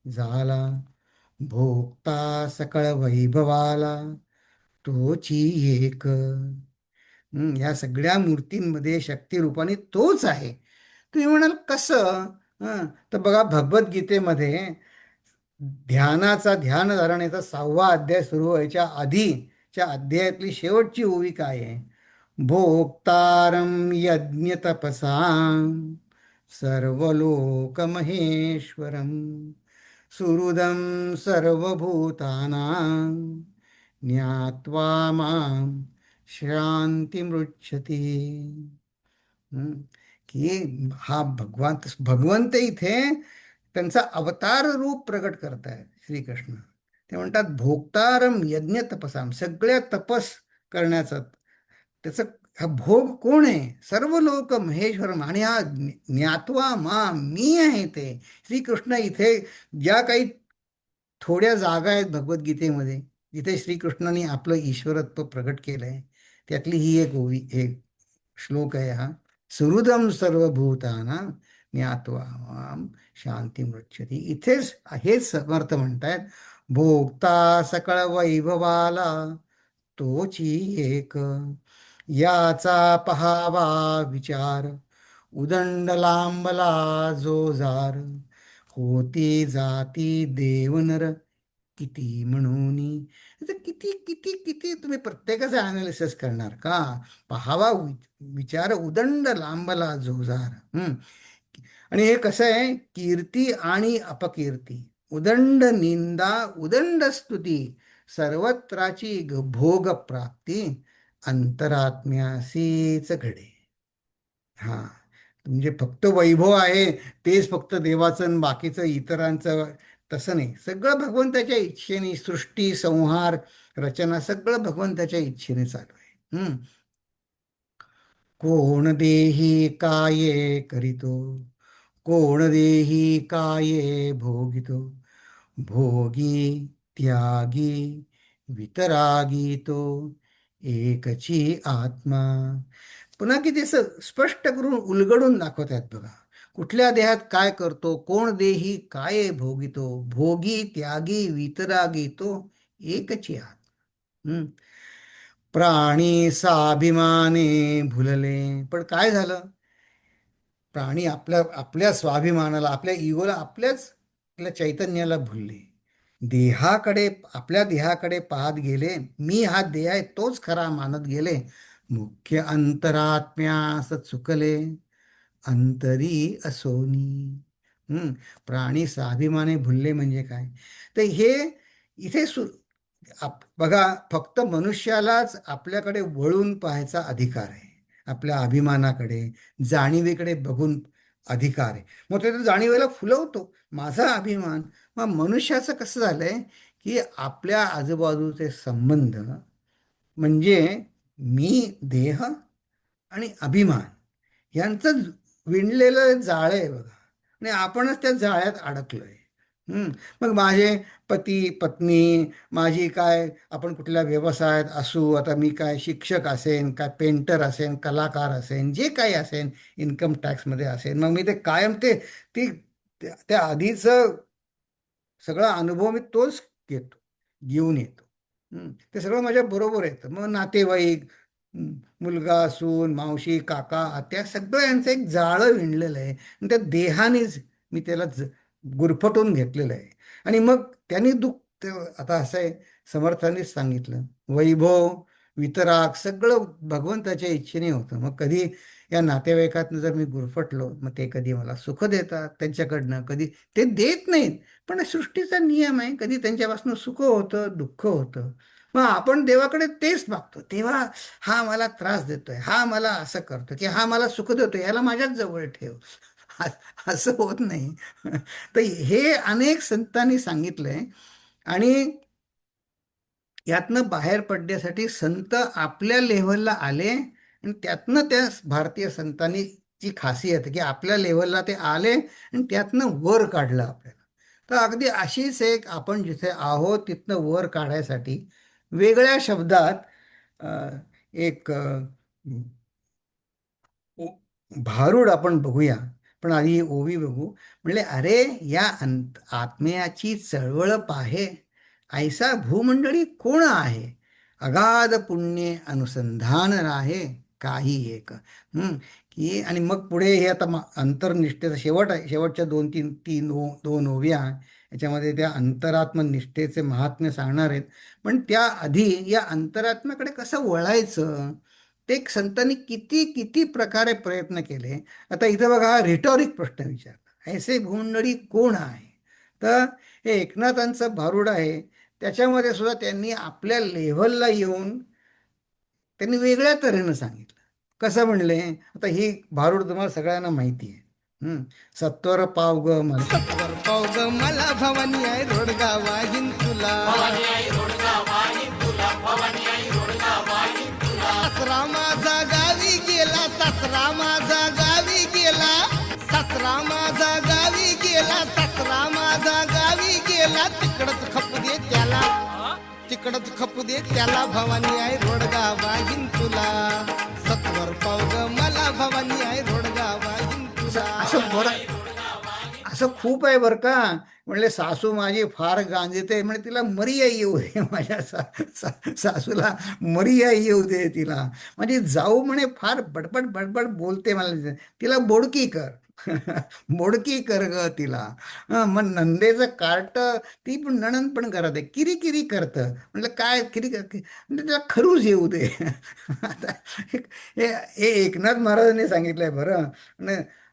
झाला, भोगता सकळ वैभवाला तोची एक. या सगळ्या मूर्तींमध्ये शक्तिरूपाने तोच आहे. तुम्ही म्हणाल कसं? तर बघा, भगवद्गीतेमध्ये ध्यानधारणेचा 6वा अध्याय सुरू व्हायच्या आधीच्या अध्यायातली शेवटची ओवी काय आहे? भोक्तारं यज्ञ तपसां सर्वलोक महेश्वरम, सुहृदं सर्वभूतानां ज्ञात्वा मां शांतिमृच्छति. की हा भगवंत इथे त्यांचा अवतार रूप प्रकट करतायत श्रीकृष्ण. ते म्हणतात भोक्तारम यज्ञ तपसाम, सगळ्या तपस करण्याचं त्याचं हा भोग कोण आहे? सर्व लोक महेश्वरम. आणि हा ज्ञात्वा मा, मी आहे ते श्रीकृष्ण. इथे ज्या काही थोड्या जागा आहेत भगवद्गीतेमध्ये जिथे श्रीकृष्णाने आपलं ईश्वरत्व प्रकट केलं आहे, त्यातली ही एक ओवी, एक श्लोक आहे हा. सुहृदम सर्वभूतानां ज्ञात्वा मां शांतिमृच्छति. इथेच हेच समर्थ म्हणतायत, भोगता सकळ वैभवाला तोची एक, याचा पहावा विचार, उदंड लांबला जो जार, होती जाती देवनर किती म्हणून. आता किती किती किती तुम्ही प्रत्येकाचं अनालिसिस करणार का? पहावा विचार उदंड लांबला जोजार. आणि हे कसं आहे, कीर्ती आणि अपकीर्ती, उदंड निंदा उदंड स्तुती, सर्वत्राची भोग प्राप्ती, अंतरात्म्यासीच घडे. हा, म्हणजे फक्त वैभव आहे तेच फक्त देवाचं आणि बाकीचं इतरांचं, तसं नाही. सगळं भगवंताच्या इच्छेने, सृष्टी संहार रचना सगळं भगवंताच्या इच्छेने चालू आहे. कोण देही काये करीतो, कोण देही काये भोगितो, भोगी त्यागी वितरागी तो एकची आत्मा. पुन्हा किती स्पष्ट करून उलगडून दाखवतात बघा. कुठल्या देहात काय करतो, कोण देही काय भोगितो, भोगी त्यागी वितरागी तो एकची आत्मा. प्राणी स्वाभिमाने भुलले. पण काय झालं, प्राणी आपल्या आपल्या स्वाभिमानाला, आपल्या इगोला, आपल्या चैतन्याला भुलले. देहाकडे, आपल्या देहाकडे पाहत गेले. मी हा देह आहे तोच खरा मानत गेले. मुख्य अंतरात्म्यास चुकले, अंतरी असोनी. प्राणी स्वाभिमाने भुलले म्हणजे काय? तर हे इथे बघा, फक्त मनुष्यालाच आपल्याकडे वळून पाहायचा अधिकार आहे. आपल्या अभिमानाकडे, जाणीवेकडे बघून अधिकार आहे. मग ते जाणीवेला फुलवतो माझा अभिमान. मग मनुष्याचं कसं झालंय की आपल्या आजूबाजूचे संबंध म्हणजे मी, देह आणि अभिमान यांचं विणलेलं जाळं आहे बघा. आणि आपणच त्या जाळ्यात अडकलोय. मग माझे पती पत्नी, माझी काय, आपण कुठल्या व्यवसायात असू, आता मी काय शिक्षक असेन, काय पेंटर असेन, कलाकार असेन, जे काही असेन, इन्कम टॅक्समध्ये असेल, मग मी ते कायम ती त्या आधीचं सगळा अनुभव मी तोच घेतो, घेऊन येतो. ते सगळं माझ्या बरोबर येतं. मग नातेवाईक, मुलगा, सून, मावशी, काका, आत्या, सगळं यांचं एक जाळं विणलेलं आहे. आणि त्या देहानेच मी त्याला गुरफटून घेतलेलं आहे. आणि मग त्यांनी आता असं आहे, समर्थांनीच सांगितलं, वैभव वितराग सगळं भगवंताच्या इच्छेने होतं. मग कधी या नातेवाईकातनं जर मी गुरफटलो, मग ते कधी मला सुख देतात त्यांच्याकडनं, कधी ते देत नाहीत. पण सृष्टीचा नियम आहे, कधी त्यांच्यापासून सुख होतं, दुःख होतं. मग आपण देवाकडे तेच मागतो. तेव्हा हा मला त्रास देतोय, हा मला असं करतो, की हा मला सुख देतोय, याला माझ्याच जवळ ठेव, असं होत नाही. तर हे अनेक संतांनी सांगितलंय. आणि यातनं बाहेर पडण्यासाठी संत आपल्या लेव्हलला आले. आणि त्यातनं त्या भारतीय संतांनी ची खासियत की आपल्या लेव्हलला ते आले आणि त्यातनं वर काढलं आपल्याला. तर अगदी अशीच एक, आपण जिथे आहोत तिथनं वर काढायसाठी वेगळ्या शब्दात एक भारूड आपण बघूया. पण आधी ओवी बघू. म्हणले, अरे या आत्म्याची चळवळ पाहे, ऐसा भूमंडळी कोण आहे, अगाध पुण्य अनुसंधान राहे काही एक. की आणि मग पुढे हे आता अंतर्निष्ठेचा शेवट आहे. शेवटच्या दोन ओव्या याच्यामध्ये त्या अंतरात्मनिष्ठेचे महात्म्य सांगणार आहेत. पण त्याआधी या अंतरात्म्याकडे कसं वळायचं ते संतांनी किती किती प्रकारे प्रयत्न केले. आता इथं बघा, रिटॉरिक प्रश्न विचारला, ऐसे भूमंडळी कोण आहे. तर हे एकनाथांचं भारूड आहे. त्याच्यामध्ये सुद्धा त्यांनी आपल्या लेव्हलला येऊन त्यांनी वेगळ्या तऱ्हेनं सांगितलं. कसं म्हणले, आता ही भारूड तुम्हाला सगळ्यांना माहिती आहे. सत्वर पाव ग मला, सत्वर पाव ग मला, भवानी आई रोडगा वाहिन तुला, सासरा माझा गावी गेला, सासरा माझा गावी गेला, सासरा माझा गावी गेला, सासरा माझा गावी गेला, तिकडच खपू दे त्याला, तिकडच खपू दे त्याला, भवानी आई रोडगा वाहिन तुला, सत्वर पाव ग मला, भवानी आई रोडगा वाहिन तुला. असं खूप आहे बरं का. म्हणले, सासू माझी फार गांजते, म्हणजे तिला मरिया येऊ दे, माझ्या सासूला मरिया येऊ दे तिला. माझी जाऊ म्हणे फार बडबड बडबड बोलते, मला तिला बोडकी कर. मोडकी कर ग तिला. मग नंदेचं कार्ट, ती पण नणंद पण करत आहे, किरी किरी करतं. म्हटलं काय किरी म्हणजे त्याला खरूच येऊ दे. आता हे हे एकनाथ महाराजांनी सांगितलंय बरं.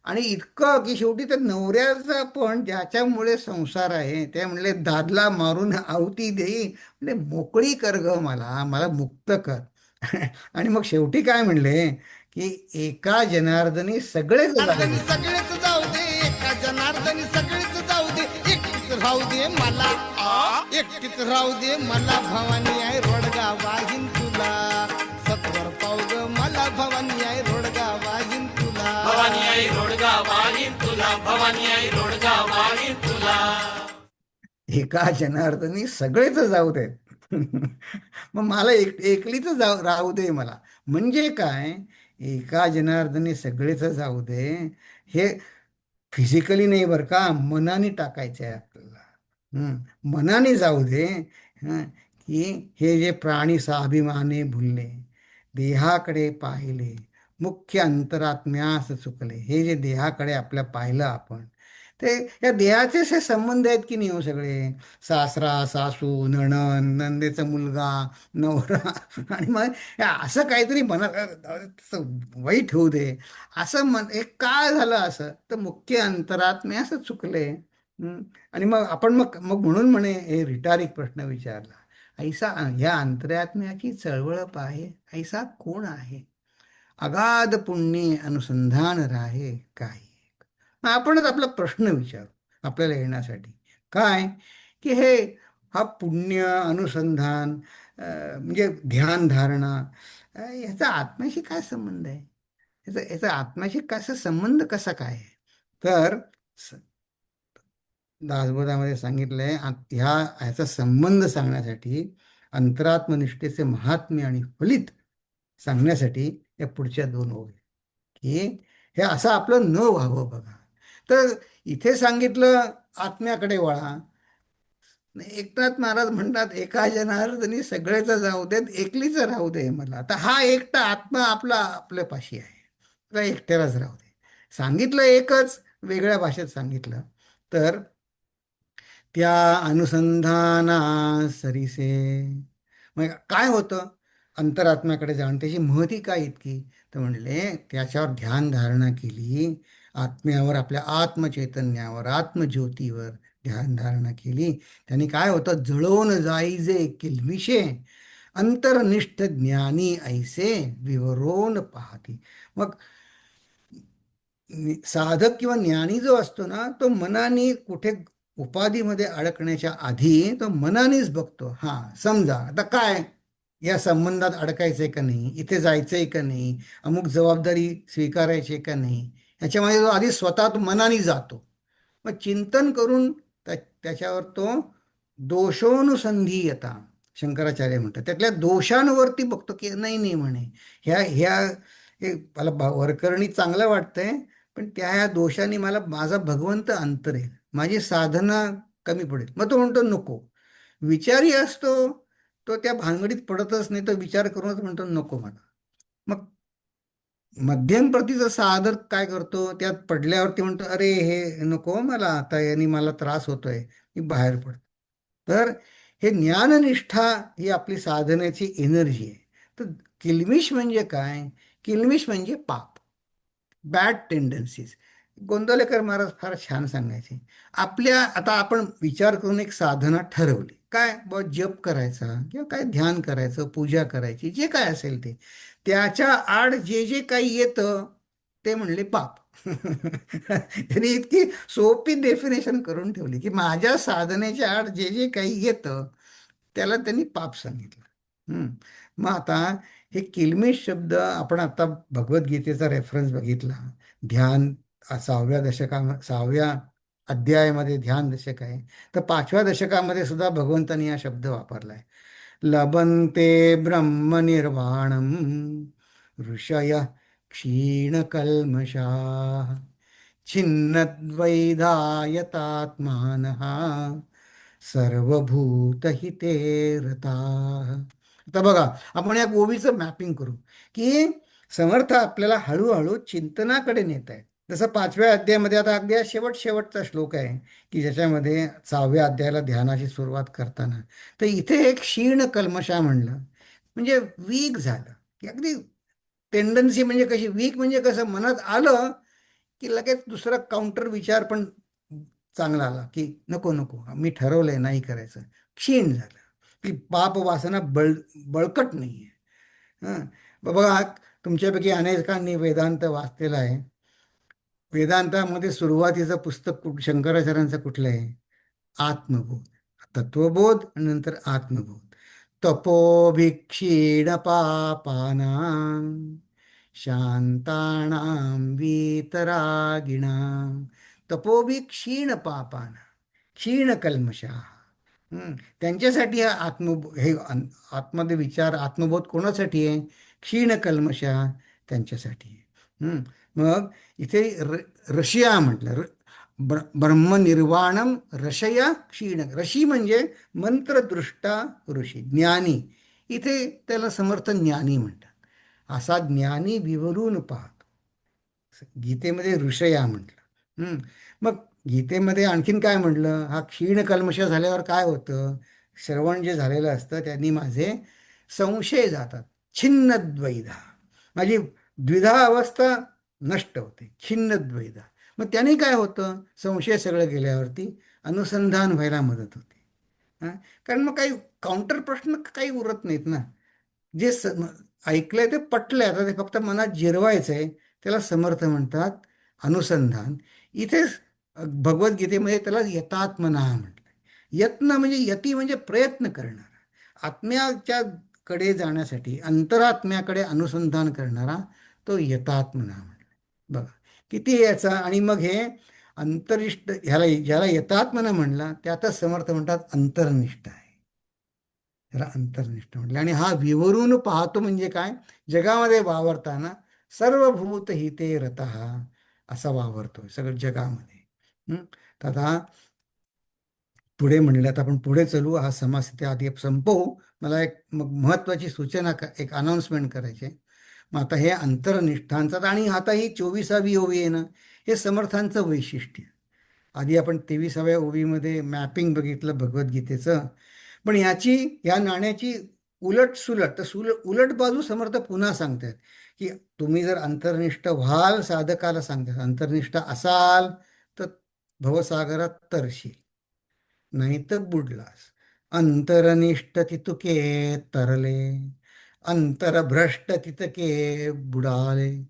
आणि इतकं की शेवटी त्या नवऱ्याचा पण, ज्याच्यामुळे संसार आहे, ते म्हणले दादला मारून आहुती देई, म्हणजे मोकळी कर ग मला, मला मुक्त कर. आणि मग शेवटी काय म्हणले की एका जनार्दनी सगळेच जनार्दनी जाऊ. सगळेच जाऊ दे, एका जनार्दनी सगळेच जाऊ दे, एकटीच राहू दे मला, एकटीच राहू दे मला. भवानी आहे रोडगा वाहिन तुला, सत्वर पाव ग मला. भवानी आहे रोडगा वाहिन तुला, भवानी आई रोडगा वाहीन तुला, भवानी आई रोडगा वाहीन तुला. एका जनार्दनी सगळेच जाऊ देत. मग मला एकलीच राहू दे मला. म्हणजे काय, एका जनार्दनी सगळेच जाऊ दे, हे फिजिकली नाही बरं का, मनाने टाकायचं आहे आपल्याला. मनाने जाऊ दे. की हे जे प्राणी स्वाभिमाने भुलले, देहाकडे पाहिले, मुख्य अंतरात्म्यास चुकले. हे जे देहाकडे आपल्या पाहिलं आपण, ते या देहाचेच हे संबंध आहेत की नाही हो सगळे. सासरा, सासू, नणंद, नंदेचा मुलगा, नवरा. आणि मग हे असं काहीतरी मनात तसं वाईट होऊ दे, असं हे काय झालं असं, तर मुख्य अंतरात्मे असं चुकले. आणि मग आपण मग मग म्हणून म्हणे हे रिटारिक प्रश्न विचारला, ऐसा ह्या अंतरात्म्याची चळवळ पाहे, ऐसा कोण आहे, अगाध पुण्य अनुसंधान राहे काही. मग आपणच आपला प्रश्न विचारू आपल्याला येण्यासाठी, काय की हे हा पुण्य अनुसंधान, म्हणजे ध्यान धारणा, याचा आत्म्याशी काय संबंध आहे, याचा आत्म्याशी कसा संबंध कसा काय आहे. तर दासबोधामध्ये सांगितलंय, ह्याचा संबंध सांगण्यासाठी, अंतरात्मनिष्ठेचे महात्म्य आणि फलित सांगण्यासाठी या पुढच्या दोन ओळी, की हे असं आपलं न व्हावं बघा. तर इथे सांगितलं आत्म्याकडे वळा. एकनाथ महाराज म्हणतात एका जनार्दनी सगळेच जाऊ देत, एकलीच राहू दे मला. तर हा एकटा आत्मा आपला आपल्यापाशी आहे, तर एकट्यालाच राहू दे. सांगितलं एकच, वेगळ्या भाषेत सांगितलं. तर त्या अनुसंधाना सरीसे, मग काय होतं अंतरात्म्याकडे जाऊन, त्याची महती काय इतकी, तर म्हणले त्याच्यावर ध्यान धारणा केली, आत्म्यावर, आपल्या आत्मचैतन्यावर, आत्मज्योतीवर ध्यान धारणा केली. त्यांनी काय होतं, जळवून जाईजे किलमिशे, अंतरनिष्ठ ज्ञानी ऐसे विवरोन पाहती. मग साधक किंवा ज्ञानी जो असतो ना, तो मनाने कुठे उपाधीमध्ये अडकण्याच्या आधी तो मनानेच बघतो. हां, समजा आता काय, या संबंधात अडकायचंय का नाही, इथे जायचंय का नाही, अमुक जबाबदारी स्वीकारायची का नाही, ह्याच्यामध्ये तो आधी स्वतः मनाने जातो. मग चिंतन करून त्याच्यावर तो दोषोनुसंधीयता, शंकराचार्य म्हणतात, त्यातल्या दोषांवरती बघतो की नाही नाही म्हणे, ह्या ह्या हे मला वरकरणी चांगलं वाटतंय, पण ह्या दोषांनी मला माझा भगवंत अंतरेल, माझी साधना कमी पडेल. मग तो म्हणतो नको. विचारी असतो तो, त्या भानगडीत पडतच नाही, तो विचार करूनच म्हणतो नको मला. मग मध्यम प्रतीचा साधक काय करतो, त्यात पडल्यावरती म्हणतो अरे हे नको मला, आता यांनी मला त्रास होतोय, मी बाहेर पडतो. तर हे ज्ञाननिष्ठा ही आपली साधनेची एनर्जी आहे. तर किलमिश म्हणजे काय, किलमिश म्हणजे पाप, बॅड टेंडन्सीज. गोंदवलेकर महाराज फार छान सांगायचे. आता आपण विचार करून एक साधना ठरवली, काय जप करायचा किंवा काय ध्यान करायचं, पूजा करायची, जे काय असेल ते, त्याच्या आड जे जे काही येतं ते म्हणले पाप. त्यांनी इतकी सोपी डेफिनेशन करून ठेवली की माझ्या साधनेच्या आड जे जे काही येतं त्याला त्यांनी पाप सांगितलं. मग आता हे किलमिश शब्द, आपण आता भगवद्गीतेचा रेफरन्स बघितला, ध्यान 6व्या अध्यायामध्ये ध्यान दशक आहे, तर 5व्या दशकामध्ये सुद्धा भगवंतांनी हा शब्द वापरलाय. लभन्ते ब्रह्मनिर्वाणम ऋषय क्षीणकल्मषाः छिन्नद्वैधायतात्मानः सर्वभूतहिते रताः. आता बघा, आपण या गोवीचं मॅपिंग करू की समर्थ आपल्याला हळूहळू चिंतनाकडे नेत आहेत. जसं 5व्या अध्यायामध्ये आता अगदी हा शेवटचा श्लोक आहे की ज्याच्यामध्ये 6व्या अध्यायाला ध्यानाची सुरुवात करताना तर इथे एक क्षीण कल्मषा म्हणलं म्हणजे वीक झालं की अगदी टेंडन्सी म्हणजे कशी वीक म्हणजे कसं मनात आलं की लगेच दुसरा काउंटर विचार पण चांगला आला की नको नको मी ठरवलंय नाही करायचं क्षीण झालं की पाप वासना बळकट नाही आहे हां बघा तुमच्यापैकी अनेकांनी वेदांत वाचलेला आहे वेदांतामध्ये सुरुवातीचं पुस्तक शंकराचार्यांचं कुठलं आहे आत्मबोध तत्वबोध आणि नंतर आत्मबोध तपोभिक्षीण पापानां शांतानां वीतरागिणां तपोभी क्षीण पापाना क्षीण कल्मषा त्यांच्यासाठी हा हे आतमध्ये विचार आत्मबोध कोणासाठी आहे क्षीण कल्मषा त्यांच्यासाठी आहे मग इथे रशिया म्हटलं ब्रह्मनिर्वाणम रशया क्षीण ऋषी म्हणजे मंत्रदृष्टा ऋषी ज्ञानी इथे त्याला समर्थ ज्ञानी म्हणतात असा ज्ञानी विवरून पाहतो गीतेमध्ये ऋषया म्हटलं मग गीतेमध्ये आणखीन काय म्हटलं हा क्षीण कल्मश झाल्यावर काय होतं श्रवण जे झालेलं असतं त्यांनी माझे संशय जातात छिन्न द्वैधा माझी द्विधा अवस्था नष्ट होते छिन्न द्वैधा मग त्याने काय होतं संशय सगळं गेल्यावरती अनुसंधान व्हायला मदत होते हां कारण मग काही काउंटर प्रश्न काही उरत नाहीत ना जे ऐकलंय ते पटलंय आता ते फक्त मनात जिरवायचं आहे त्याला समर्थ म्हणतात अनुसंधान इथेच भगवद्गीतेमध्ये त्याला यतात्मना म्हटलं यत्न म्हणजे यती म्हणजे प्रयत्न करणारा आत्म्याच्या कडे जाण्यासाठी अंतरात्म्याकडे अनुसंधान करणारा तो यतात्मना म्हटलं बघा किती याचा आणि मग हे अंतरिष्ट ज्याला यतात्मना म्हणला त्यातच समर्थ म्हणतात अंतर्निष्ठ आहे त्याला अंतर्निष्ठ म्हटलं आणि हा विवरून पाहतो म्हणजे काय जगामध्ये वावरताना सर्वभूत हिते रतः असा वावरतोय सगळं जगामध्ये तर आता पुढे म्हणलं तर आपण पुढे चलू हा समास इथे आधी संपवू मला एक मग महत्त्वाची सूचना एक अनाऊन्समेंट करायची मग आता हे अंतरनिष्ठांचं आणि आता ही 24वी ओवी आहे ना हे समर्थांचं वैशिष्ट्य आधी आपण 23व्या ओवीमध्ये मॅपिंग बघितलं भगवद्गीतेचं पण या नाण्याची उलट उलट बाजू समर्थ पुन्हा सांगतात की तुम्ही जर अंतर्निष्ठ व्हाल साधकाला सांगतात अंतर्निष्ठ असाल तर भवसागरात तरशील नाही तर बुडलास अंतरनिष्ठ तितुके तरले अंतरभ्रष्ट तितके बुडाले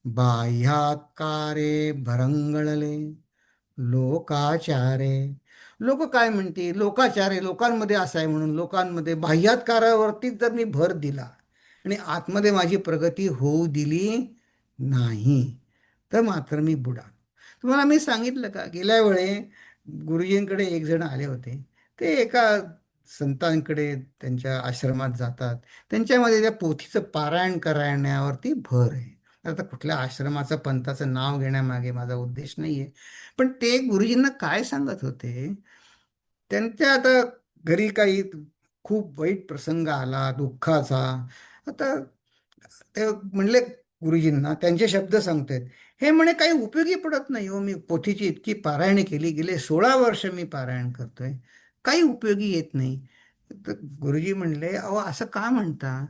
बाह्यात्कारे भरंगळले लोकाचारे लोक काय म्हणते लोकाचारे लोकांमध्ये असं आहे म्हणून लोकांमध्ये बाह्यात्कारावरतीच जर मी भर दिला आणि आतमध्ये माझी प्रगती होऊ दिली नाही तर मात्र मी बुडालो तुम्हाला मी सांगितलं का गेल्या वेळे गुरुजींकडे एक जण आले होते ते एका संतांकडे त्यांच्या आश्रमात जातात त्यांच्यामध्ये त्या पोथीचं पारायण करण्यावरती भर आहे आता कुठल्या आश्रमाचं पंथाचं नाव घेण्यामागे माझा उद्देश नाही आहे पण ते गुरुजींना काय सांगत होते त्यांच्या आता घरी काही खूप वाईट प्रसंग आला दुःखाचा आता ते म्हणले गुरुजींना त्यांचे शब्द सांगतात हे म्हणे काही उपयोगी पडत नाही हो मी पोथीची इतकी पारायणे केली गेले 16 वर्ष मी पारायण करतोय काही उपयोगी येत नाही तर गुरुजी म्हणले अहो असं का म्हणता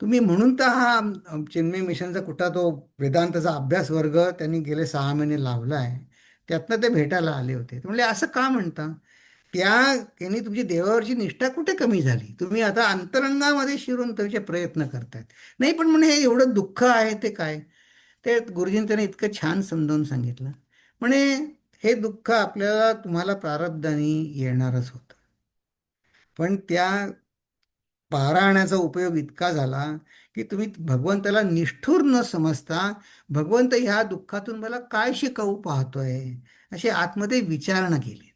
तुम्ही म्हणून तर हा चिन्मय मिशनचा कुठला तो वेदांताचा अभ्यास वर्ग त्यांनी गेले 6 महिने लावला आहे त्यातनं ते भेटायला आले होते म्हणले असं का म्हणता त्यांनी तुमची देवावरची निष्ठा कुठे कमी झाली तुम्ही आता अंतरंगामध्ये शिरून त्याचे प्रयत्न करतायत नाही पण म्हणे हे एवढं दुःख आहे ते काय ते गुरुजींनी त्याने इतकं छान समजावून सांगितलं म्हणे हे दुःख आपल्याला तुम्हाला प्रारब्धाने येणारच होतं पण त्या पारायणाचा उपयोग इतका झाला की तुम्ही भगवंताला निष्ठुर न समजता भगवंत ह्या दुःखातून मला काय शिकवू पाहतोय अशी आतमध्ये विचारणा केली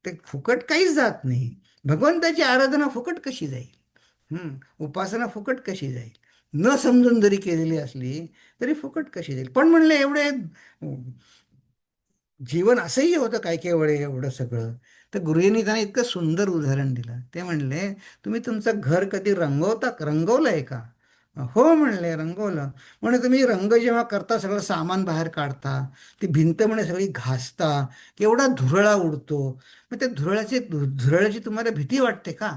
ते फुकट काहीच जात नाही भगवंताची आराधना फुकट कशी जाईल उपासना फुकट कशी जाईल न समजून जरी केलेली असली तरी फुकट कशी जाईल पण म्हणले एवढे जीवन असंही होतं काय वेळे एवढं सगळं तर गुरुजींनी त्यांना इतकं सुंदर उदाहरण दिलं ते म्हणले तुम्ही तुमचं घर कधी रंगवलंय का हो म्हणले, रंगवलं. म्हणे तुम्ही रंग जेव्हा करता सगळं सामान बाहेर काढता, ती भिंत म्हणे सगळी घासता, केवढा धुरळा उडतो. मग त्या धुरळ्याची तुम्हाला भीती वाटते का?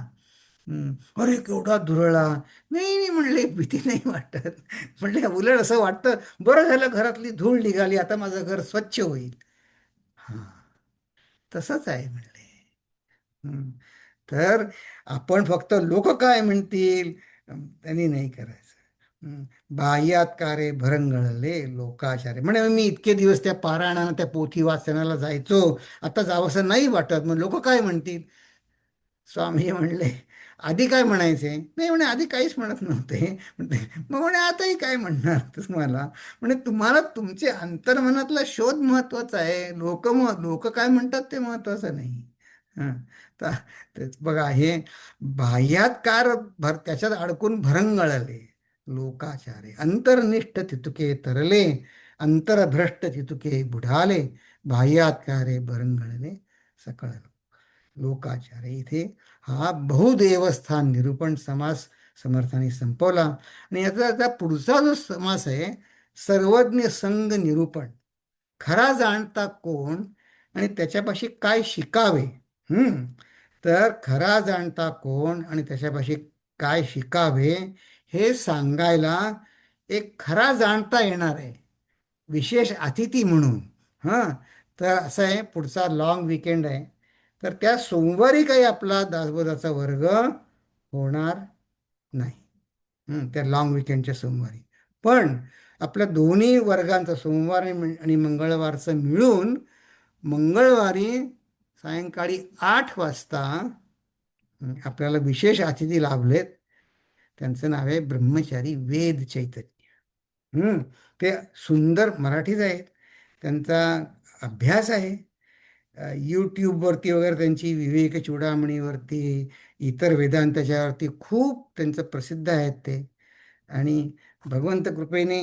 अरे केवढा धुरळा. नाही नाही म्हणले, भीती नाही वाटत. म्हणले उलट असं वाटतं, बरं झालं घरातली धूळ निघाली, आता माझं घर स्वच्छ होईल. हां, तसंच आहे म्हणले. हं. तर आपण फक्त लोक काय म्हणतील त्यांनी नाही करायचं. हं. बाह्यात कारे भरंगळले लोकाचारे. म्हणे मी इतके दिवस त्या पारायणानं त्या पोथी वाचनाला जायचो, आता जावंसं नाही वाटत, मग लोक काय म्हणतील. स्वामी म्हणले, आधी काय म्हणायचे? नाही म्हणे, आधी काहीच म्हणत नव्हते. मग म्हणे आताही काय म्हणणार तुम्हाला? म्हणे तुम्हाला तुमचे अंतर्मनातला शोध महत्वाचा आहे, लोक काय म्हणतात ते महत्वाचं नाही. हं. तर बघा, हे बाह्यात कार त्याच्यात अडकून भरंगळले लोकाचारे, अंतर्निष्ठ तितुके तरले, अंतरभ्रष्ट तितुके बुढाले, बाह्यात कारे भरंगळले सकळ लोकाचार. इथे हा बहुदेवस्थान निरूपण समास समर्थाने संपवला. आणि याचा आता पुढचा जो समास आहे, सर्वज्ञ संग निरूपण. खरा जाणता कोण आणि त्याच्यापाशी काय शिकावे. हम्म तर खरा जाणता कोण आणि त्याच्यापाशी काय शिकावे हे सांगायला एक खरा जाणता येणार आहे, विशेष अतिथी म्हणून. हां, तर असं आहे, पुढचा लॉंग विकेंड आहे, तर त्या सोमवारी काही आपला दासबोधाचा वर्ग होणार नाही. त्या लॉंग विकेंडच्या सोमवारी. पण आपल्या दोन्ही वर्गांचं सोमवार आणि मंगळवारचं मिळून मंगळवारी सायंकाळी 8 वाजता आपल्याला विशेष अतिथी लाभलेत. त्यांचं नाव आहे ब्रह्मचारी वेद चैतन्य. ते सुंदर मराठीच आहेत. त्यांचा अभ्यास आहे. यूट्यूबवरती वगैरे त्यांची विवेक चूडामणीवरती, इतर वेदांताच्यावरती खूप त्यांचं प्रसिद्ध आहेत ते. आणि भगवंत कृपेने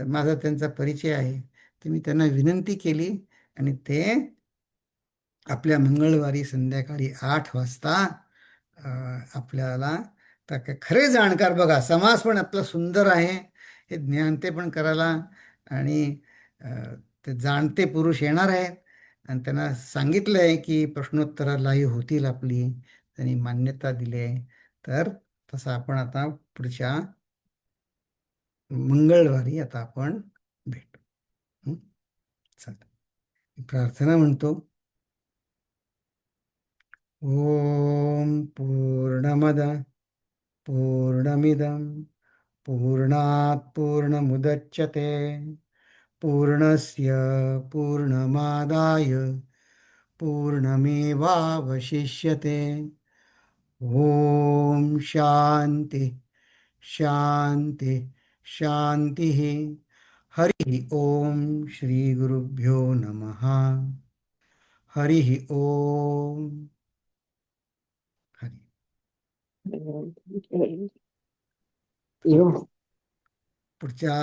माझा त्यांचा परिचय आहे. तर मी त्यांना विनंती केली आणि ते आपल्या मंगळवारी संध्याकाळी 8 वाजता आपल्याला, तर काय खरे जाणकार बघा, समास पण आपला सुंदर आहे, हे ज्ञान ते पण करायला. आणि अ, ते जाणते पुरुष येणार आहेत आणि त्यांना सांगितलं आहे की प्रश्नोत्तरं लाईव्ह होतील आपली, त्यांनी मान्यता दिली आहे. तर तसं आपण आता पुढच्या मंगळवारी आता आपण भेटू. हं? चला, प्रार्थना म्हणतो. ओम पूर्णमद पूर्णमिदं पूर्णात् पूर्णमुदच्यते पूर्णस्य पूर्णमादाय पूर्णमेवावशिष्यते. ओम शांती शांती शांती. हरि ओम श्री गुरुभ्यो नमः. हरि ओम. हरि. पुढच्या